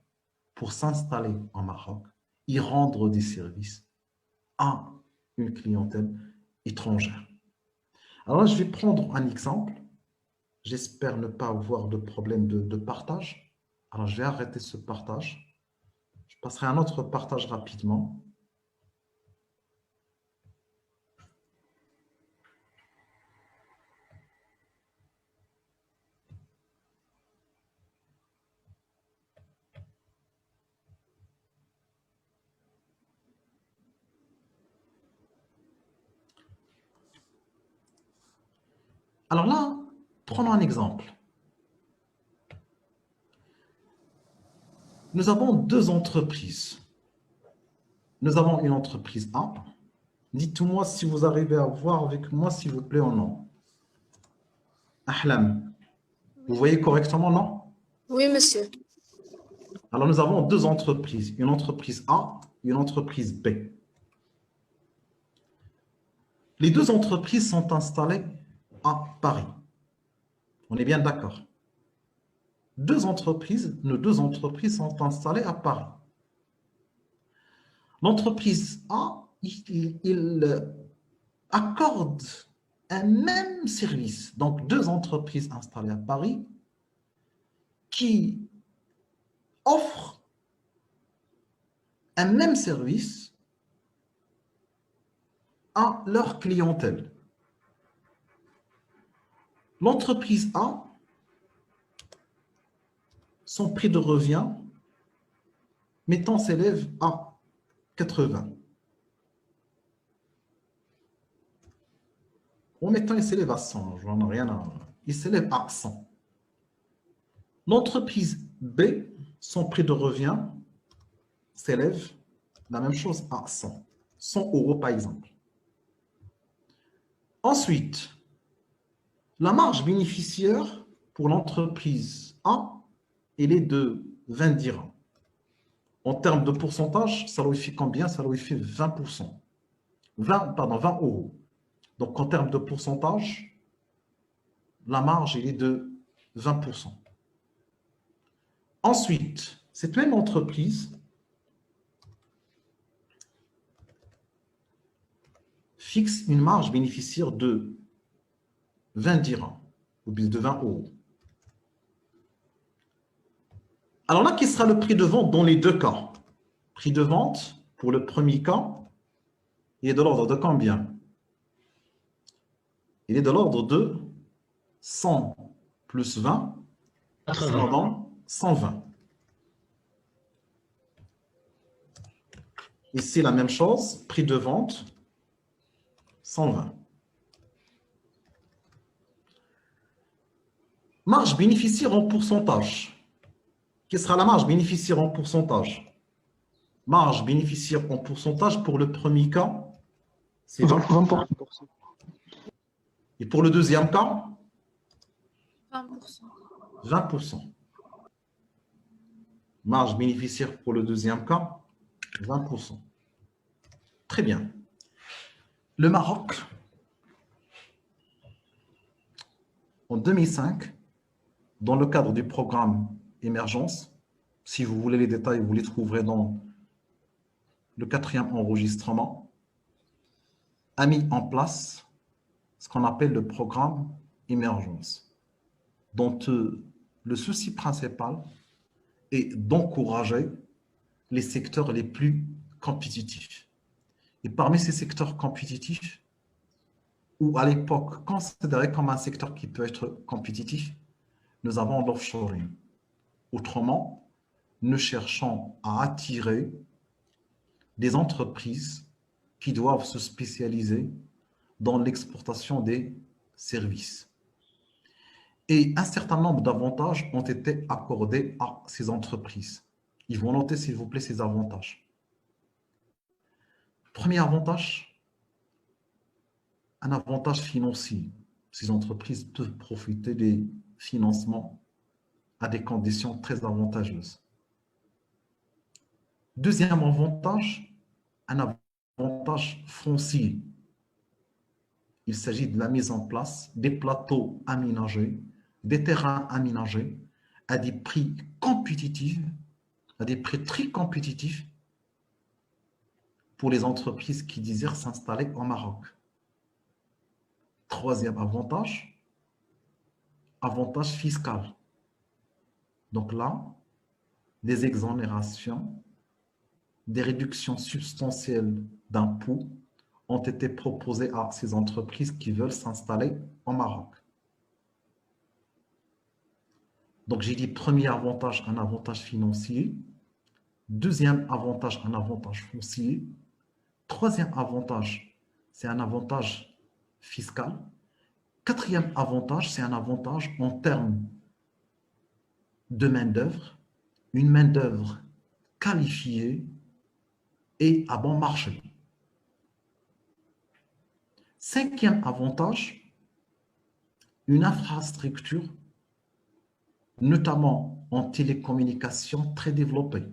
pour s'installer en Maroc, y rendre des services à une clientèle étrangère. Alors là, je vais prendre un exemple. J'espère ne pas avoir de problème de partage. Alors, je vais arrêter ce partage. Je passerai à un autre partage rapidement. Alors là, prenons un exemple. Nous avons deux entreprises. Nous avons une entreprise A. Dites-moi si vous arrivez à voir avec moi, s'il vous plaît, ou non. Ahlam. Vous voyez correctement, non? Oui, monsieur. Alors, nous avons deux entreprises. Une entreprise A et une entreprise B. Les deux entreprises sont installées à Paris. On est bien d'accord. Nos deux entreprises sont installées à Paris. L'entreprise A, il accorde un même service. Donc, deux entreprises installées à Paris qui offrent un même service à leur clientèle. L'entreprise A, son prix de revient, mettons, s'élève à 80. En mettant, il s'élève à 100. Je n'en ai rien à... Il s'élève à 100. L'entreprise B, son prix de revient s'élève, la même chose, à 100. 100 euros, par exemple. Ensuite, la marge bénéficiaire pour l'entreprise A, elle est de 20 dirhams. En termes de pourcentage, ça lui fait combien? Ça lui fait 20%. 20 euros. Donc, en termes de pourcentage, la marge, elle est de 20%. Ensuite, cette même entreprise fixe une marge bénéficiaire de 20 dirhams, ou bien de 20 euros. Alors là, quel sera le prix de vente dans les deux cas? Prix de vente, pour le premier cas, il est de l'ordre de combien? Il est de l'ordre de 100 plus 20, 120. Ici, la même chose, prix de vente, 120. Marge bénéficiaire en pourcentage. Quelle sera la marge bénéficiaire en pourcentage? Marge bénéficiaire en pourcentage pour le premier cas, c'est 20%. Et pour le deuxième cas? 20%. 20%. Marge bénéficiaire pour le deuxième cas, 20%. Très bien. Le Maroc, en 2005, dans le cadre du programme Émergence, si vous voulez les détails, vous les trouverez dans le 4e enregistrement, a mis en place ce qu'on appelle le programme Émergence, dont le souci principal est d'encourager les secteurs les plus compétitifs. Et parmi ces secteurs compétitifs, ou à l'époque considérés comme un secteur qui peut être compétitif, nous avons l'offshoring. Autrement, nous cherchons à attirer des entreprises qui doivent se spécialiser dans l'exportation des services. Et un certain nombre d'avantages ont été accordés à ces entreprises. Ils vont noter, s'il vous plaît, ces avantages. Premier avantage, un avantage financier. Ces entreprises peuvent profiter des financements à des conditions très avantageuses. Deuxième avantage, un avantages fonciers. Il s'agit de la mise en place des plateaux aménagés, des terrains aménagés à des prix compétitifs, à des prix très compétitifs pour les entreprises qui désirent s'installer au Maroc. Troisième avantage fiscal. Donc là, des exonérations, des réductions substantielles d'impôts ont été proposées à ces entreprises qui veulent s'installer au Maroc. Donc j'ai dit premier avantage, un avantage financier. Deuxième avantage, un avantage foncier. Troisième avantage, c'est un avantage fiscal. Quatrième avantage, c'est un avantage en termes de main-d'œuvre, une main-d'œuvre qualifiée et à bon marché. Cinquième avantage, une infrastructure, notamment en télécommunications, très développée.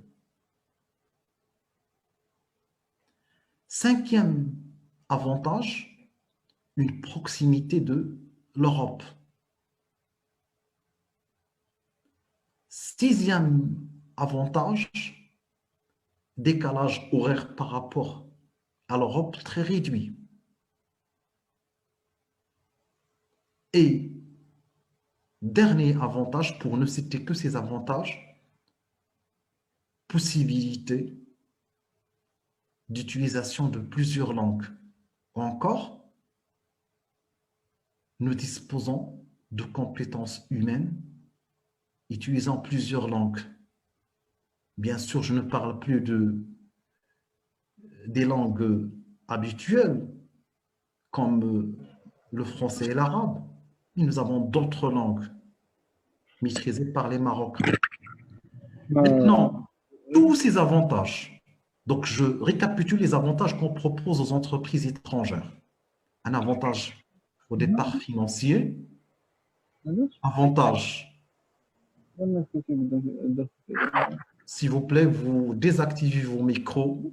Cinquième avantage, une proximité de l'Europe. Sixième avantage, décalage horaire par rapport à l'Europe très réduit. Et dernier avantage, pour ne citer que ces avantages, possibilité d'utilisation de plusieurs langues. Encore, nous disposons de compétences humaines utilisant plusieurs langues. Bien sûr, je ne parle plus des langues habituelles, comme le français et l'arabe. Nous avons d'autres langues maîtrisées par les Marocains. Maintenant, tous ces avantages, donc je récapitule les avantages qu'on propose aux entreprises étrangères. Un avantage au départ financier, avantage, s'il vous plaît, vous désactivez vos micros.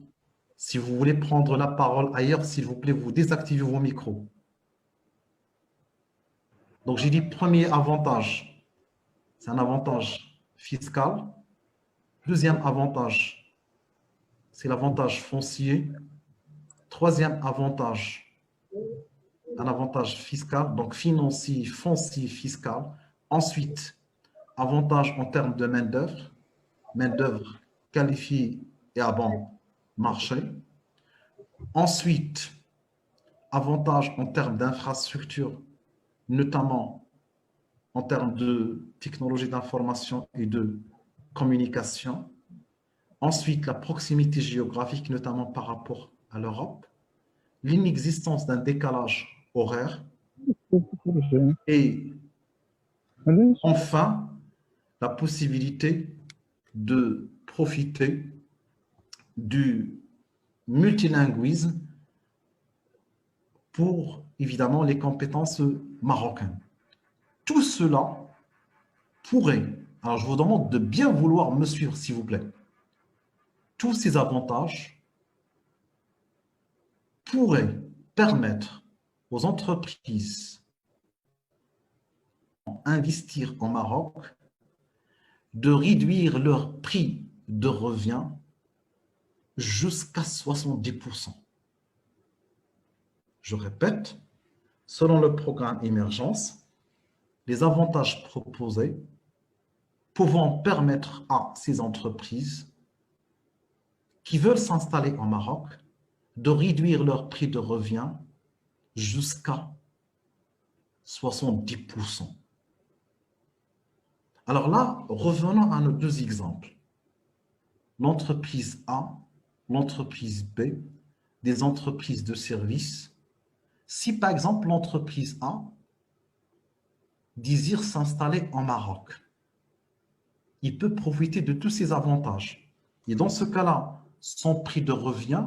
Si vous voulez prendre la parole ailleurs, s'il vous plaît, vous désactivez vos micros. Donc, j'ai dit premier avantage, c'est un avantage fiscal. Deuxième avantage, c'est l'avantage foncier. Troisième avantage, un avantage fiscal, donc financier, foncier, fiscal. Ensuite, avantage en termes de main-d'œuvre qualifiée et à bon marché. Ensuite, avantage en termes d'infrastructure, notamment en termes de technologie d'information et de communication. Ensuite, la proximité géographique, notamment par rapport à l'Europe. L'inexistence d'un décalage horaire. Et enfin, la possibilité de profiter du multilinguisme pour, évidemment, les compétences marocaines. Tout cela pourrait, alors je vous demande de bien vouloir me suivre, s'il vous plaît. Tous ces avantages pourraient permettre aux entreprises d'investir au Maroc de réduire leur prix de revient jusqu'à 70%. Je répète, selon le programme Émergence, les avantages proposés pouvant permettre à ces entreprises qui veulent s'installer au Maroc de réduire leur prix de revient jusqu'à 70%. Alors là, revenons à nos deux exemples. L'entreprise A, l'entreprise B, des entreprises de services. Si par exemple l'entreprise A désire s'installer en Maroc, il peut profiter de tous ces avantages. Et dans ce cas-là, son prix de revient,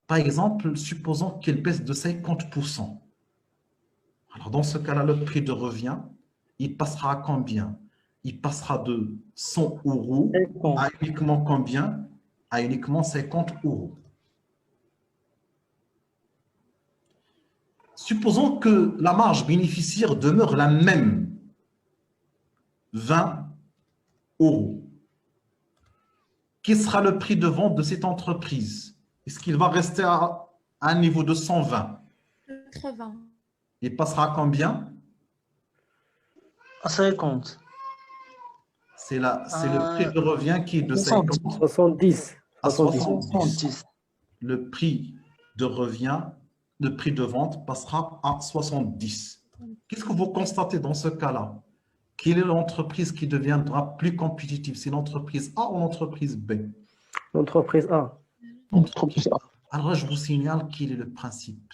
par exemple, supposons qu'il baisse de 50%. Alors dans ce cas-là, le prix de revient, il passera à combien? Il passera de 100 € à uniquement combien? À uniquement 50 €. Supposons que la marge bénéficiaire demeure la même, 20 euros. Quel sera le prix de vente de cette entreprise? Est-ce qu'il va rester à un niveau de 120? 80. Il passera à combien? À 50. C'est le prix de revient qui est de 50 70. à 70. Le prix de revient, le prix de vente passera à 70. Qu'est-ce que vous constatez dans ce cas-là? Quelle est l'entreprise qui deviendra plus compétitive? C'est l'entreprise A ou l'entreprise B? L'entreprise A. Alors, je vous signale quel est le principe.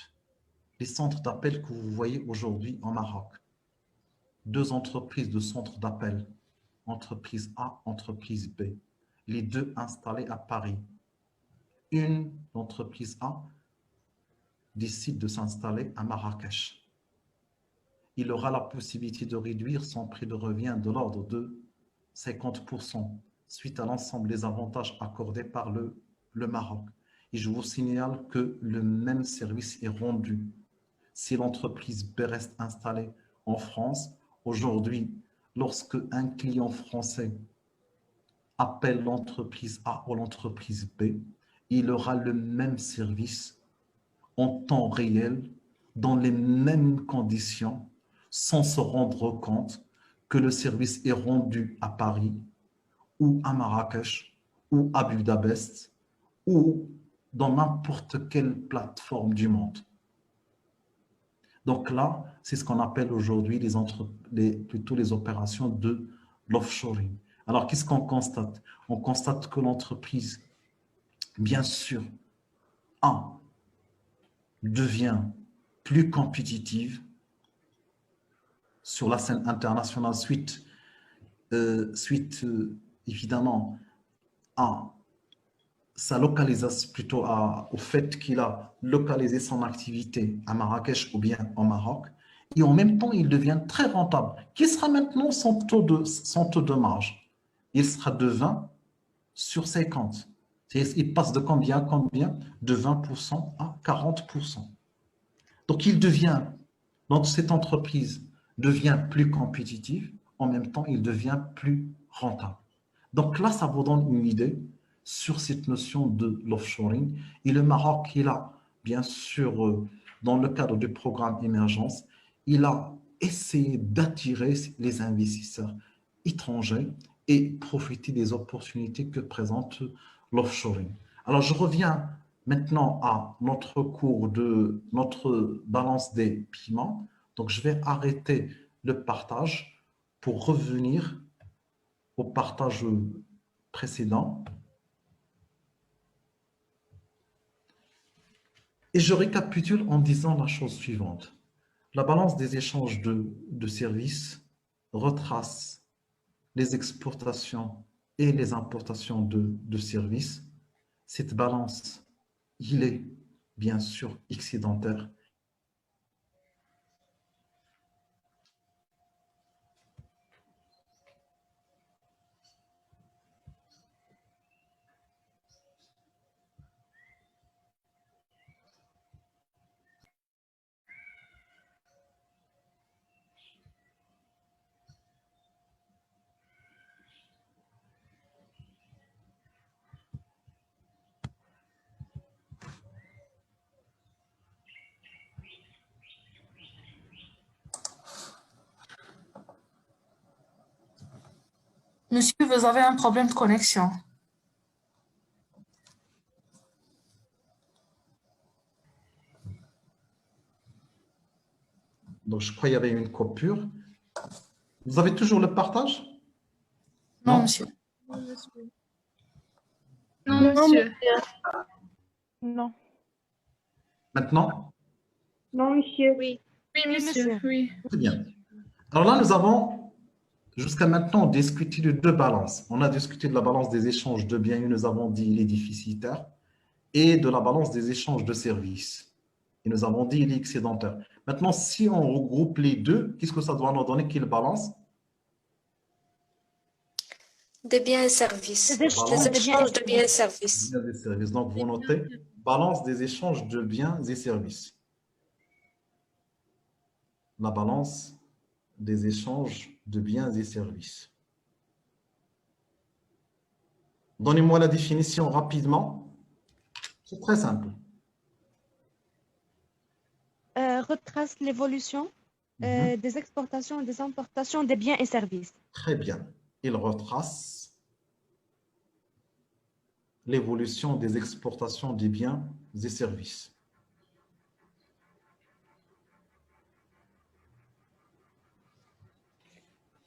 Les centres d'appel que vous voyez aujourd'hui en Maroc. Deux entreprises de centres d'appel. Entreprise A, entreprise B. Les deux installées à Paris. Une, l'entreprise A, décide de s'installer à Marrakech. Il aura la possibilité de réduire son prix de revient de l'ordre de 50% suite à l'ensemble des avantages accordés par le Maroc. Et je vous signale que le même service est rendu. Si l'entreprise B reste installée en France, aujourd'hui, lorsque un client français appelle l'entreprise A ou l'entreprise B, il aura le même service en temps réel, dans les mêmes conditions, sans se rendre compte que le service est rendu à Paris ou à Marrakech ou à Budapest ou dans n'importe quelle plateforme du monde. Donc là, c'est ce qu'on appelle aujourd'hui plutôt les opérations de l'offshoring. Alors, qu'est-ce qu'on constate? On constate que l'entreprise, bien sûr, devient plus compétitive sur la scène internationale suite évidemment à sa localisation, plutôt au fait qu'il a localisé son activité à Marrakech ou bien au Maroc, et en même temps il devient très rentable. Quel sera maintenant son taux de marge? Il sera de 20 sur 50. Il passe de combien à combien? De 20% à 40%. Donc cette entreprise devient plus compétitive, en même temps il devient plus rentable. Donc là, ça vous donne une idée sur cette notion de l'offshoring. Et le Maroc, il a, bien sûr, dans le cadre du programme Émergence, il a essayé d'attirer les investisseurs étrangers et profiter des opportunités que présente l'offshoring. Alors, je reviens maintenant à notre cours de notre balance des paiements. Donc, je vais arrêter le partage pour revenir au partage précédent. Et je récapitule en disant la chose suivante. La balance des échanges de services retrace les exportations et les importations de services. Cette balance, il est bien sûr excédentaire. Monsieur, vous avez un problème de connexion. Donc, je crois qu'il y avait une coupure. Vous avez toujours le partage? Non, monsieur. Non, monsieur. Non. Maintenant? Non, monsieur. Oui. Oui, monsieur. Oui. Très bien. Alors là, nous avons, jusqu'à maintenant, discuté de deux balances. On a discuté de la balance des échanges de biens, et nous avons dit il est déficitaire, et de la balance des échanges de services. Et nous avons dit il est excédentaire. Maintenant, si on regroupe les deux, qu'est-ce que ça doit nous donner? Quelle balance? Des biens et services. Des Les échanges de biens et services. Biens et services. Donc, vous notez balance des échanges de biens et services. la balance des échanges de biens et services. Donnez-moi la définition rapidement. C'est très simple. Retrace l'évolution des exportations et des importations des biens et services. Très bien. Il retrace l'évolution des exportations des biens et services.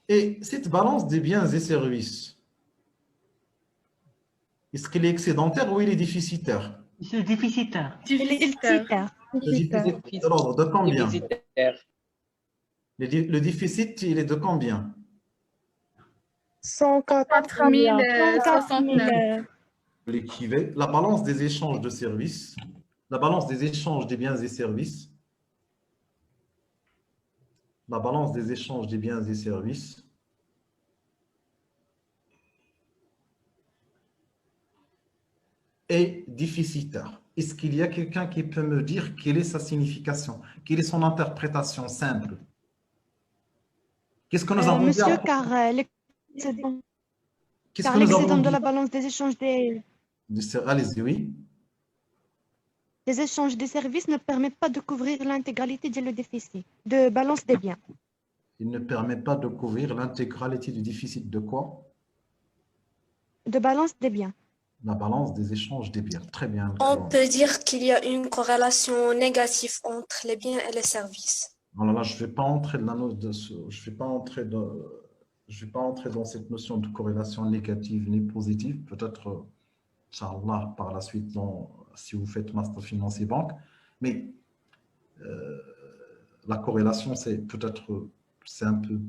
Et cette balance des biens et services, est-ce qu'elle est excédentaire ou elle est déficitaire? C'est déficitaire. Déficitaire. De l'ordre de combien? Le déficit, il est de combien? 104 069. L'équivalent, la balance des échanges de services, la balance des échanges des biens et services, la balance des échanges des biens et services est déficitaire. Est-ce qu'il y a quelqu'un qui peut me dire quelle est sa signification, quelle est son interprétation simple? Qu'est-ce que nous avons dit? Monsieur, car l'excédent de la balance des échanges Allez-y, oui. des échanges des services ne permet pas de couvrir l'intégralité du déficit de balance des biens. Il ne permet pas de couvrir l'intégralité du déficit de quoi? De balance des biens. La balance des échanges des biens. Très bien. On peut dire qu'il y a une corrélation négative entre les biens et les services. Alors là, je ne vais pas entrer dans cette notion de corrélation négative ni positive. Peut-être, Inch'Allah, par la suite, si vous faites Master Finance et Banque. Mais la corrélation, c'est un peu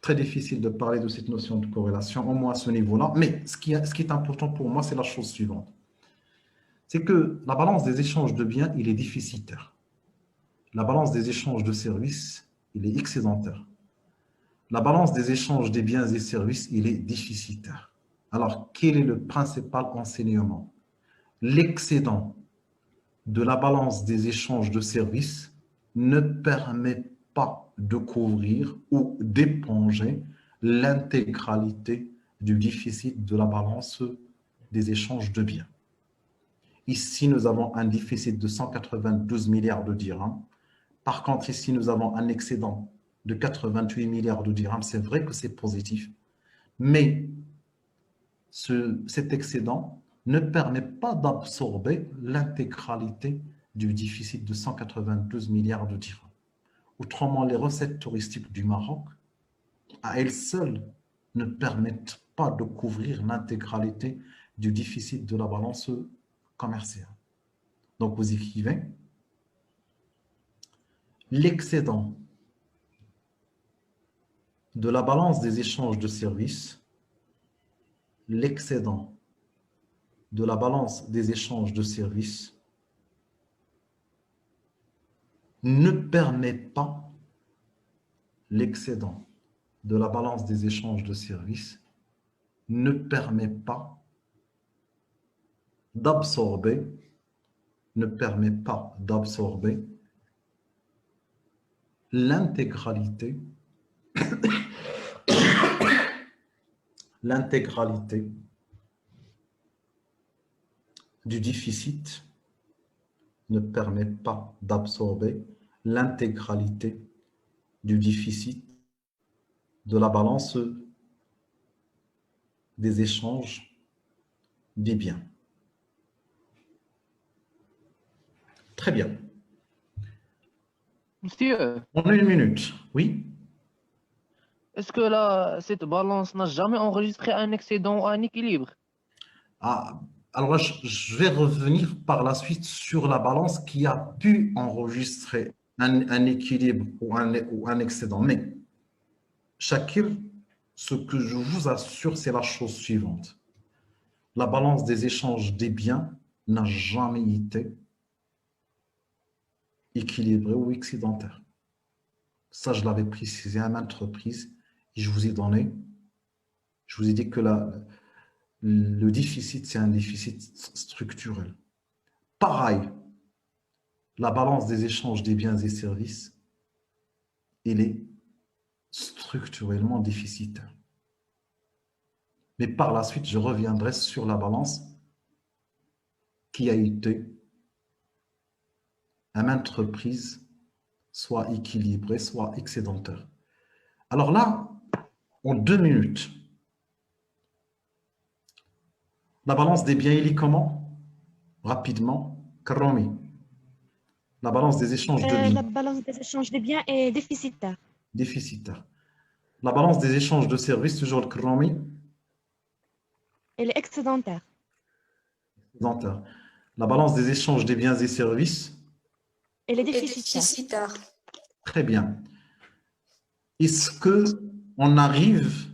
très difficile de parler de cette notion de corrélation, au moins à ce niveau-là. Mais ce qui est important pour moi, c'est la chose suivante. C'est que la balance des échanges de biens, il est déficitaire. La balance des échanges de services, il est excédentaire. La balance des échanges des biens et services, il est déficitaire. Alors, quel est le principal enseignement? L'excédent de la balance des échanges de services ne permet pas de couvrir ou d'éponger l'intégralité du déficit de la balance des échanges de biens. Ici, nous avons un déficit de 192 milliards de dirhams. Par contre, ici, nous avons un excédent de 88 milliards de dirhams. C'est vrai que c'est positif, mais cet excédent ne permet pas d'absorber l'intégralité du déficit de 192 milliards de dirhams. Autrement, les recettes touristiques du Maroc, à elles seules, ne permettent pas de couvrir l'intégralité du déficit de la balance commerciale. Donc, vous écrivez l'excédent de la balance des échanges de services, l'excédent de la balance des échanges de services ne permet pas, l'excédent de la balance des échanges de services ne permet pas d'absorber l'intégralité du déficit, ne permet pas d'absorber l'intégralité du déficit de la balance des échanges des biens. Très bien. Monsieur, On a une minute, oui? est-ce que cette balance n'a jamais enregistré un excédent ou un équilibre? Alors là, je vais revenir par la suite sur la balance qui a pu enregistrer un équilibre ou un excédent. Mais, Shakir, ce que je vous assure, c'est la chose suivante. La balance des échanges des biens n'a jamais été équilibrée ou excédentaire. Ça, je l'avais précisé à maintes reprises et je vous ai dit que le déficit, c'est un déficit structurel. Pareil, la balance des échanges des biens et services il est structurellement déficitaire. Mais par la suite, je reviendrai sur la balance qui a été à maintes reprises soit équilibrée, soit excédentaire. Alors là, en 2 minutes, la balance des biens, il est comment? Rapidement, Karomi. La balance des échanges de biens. La balance des échanges des biens est déficitaire. Déficitaire. La balance des échanges de services, toujours le Karomi. Elle est excédentaire. Excédentaire. La balance des échanges des biens et services. Elle est Et déficitaire. déficitaire. Très bien. Est-ce qu'on arrive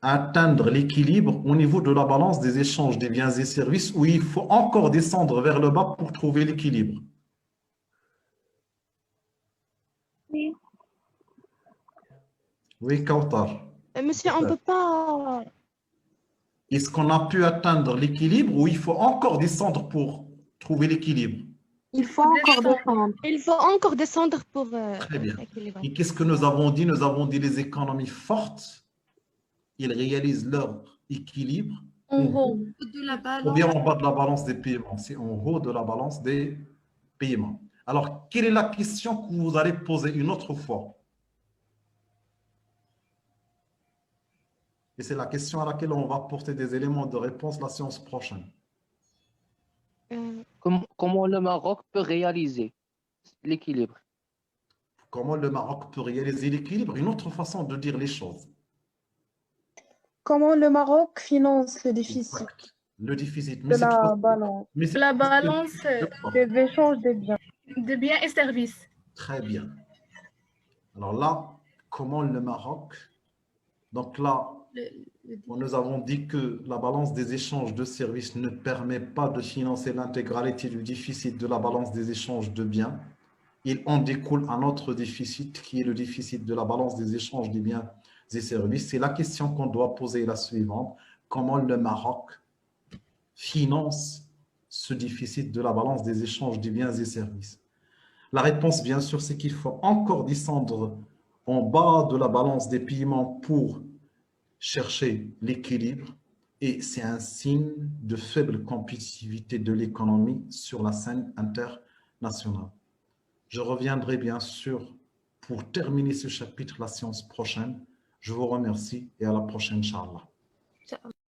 à atteindre l'équilibre au niveau de la balance des échanges des biens et services ou il faut encore descendre vers le bas pour trouver l'équilibre? Oui. Oui, Kautar. Monsieur, on ne peut pas... Est-ce qu'on a pu atteindre l'équilibre ou il faut encore descendre pour trouver l'équilibre? Il faut encore descendre. Il faut encore descendre pour Très bien. équilibrer. Et qu'est-ce que nous avons dit? Nous avons dit les économies fortes, ils réalisent leur équilibre En haut de la ou balance. bien en bas de la balance des paiements. C'est en haut de la balance des paiements. Alors, quelle est la question que vous allez poser une autre fois? Et c'est la question à laquelle on va apporter des éléments de réponse la séance prochaine. Comment le Maroc peut réaliser l'équilibre? Comment le Maroc peut réaliser l'équilibre? Une autre façon de dire les choses. Comment le Maroc finance le déficit Exact. Le déficit. de la balance? Mais c'est- La balance Des échanges des biens. de biens et services. Très bien. Alors là, comment le Maroc? Donc là, nous avons dit que la balance des échanges de services ne permet pas de financer l'intégralité du déficit de la balance des échanges de biens. Il en découle un autre déficit qui est le déficit de la balance des échanges des biens et services. C'est la question qu'on doit poser la suivante. Comment le Maroc finance ce déficit de la balance des échanges des biens et services? La réponse, bien sûr, c'est qu'il faut encore descendre en bas de la balance des paiements pour chercher l'équilibre et c'est un signe de faible compétitivité de l'économie sur la scène internationale. Je reviendrai bien sûr pour terminer ce chapitre la séance prochaine. Je vous remercie et à la prochaine, Inch'Allah.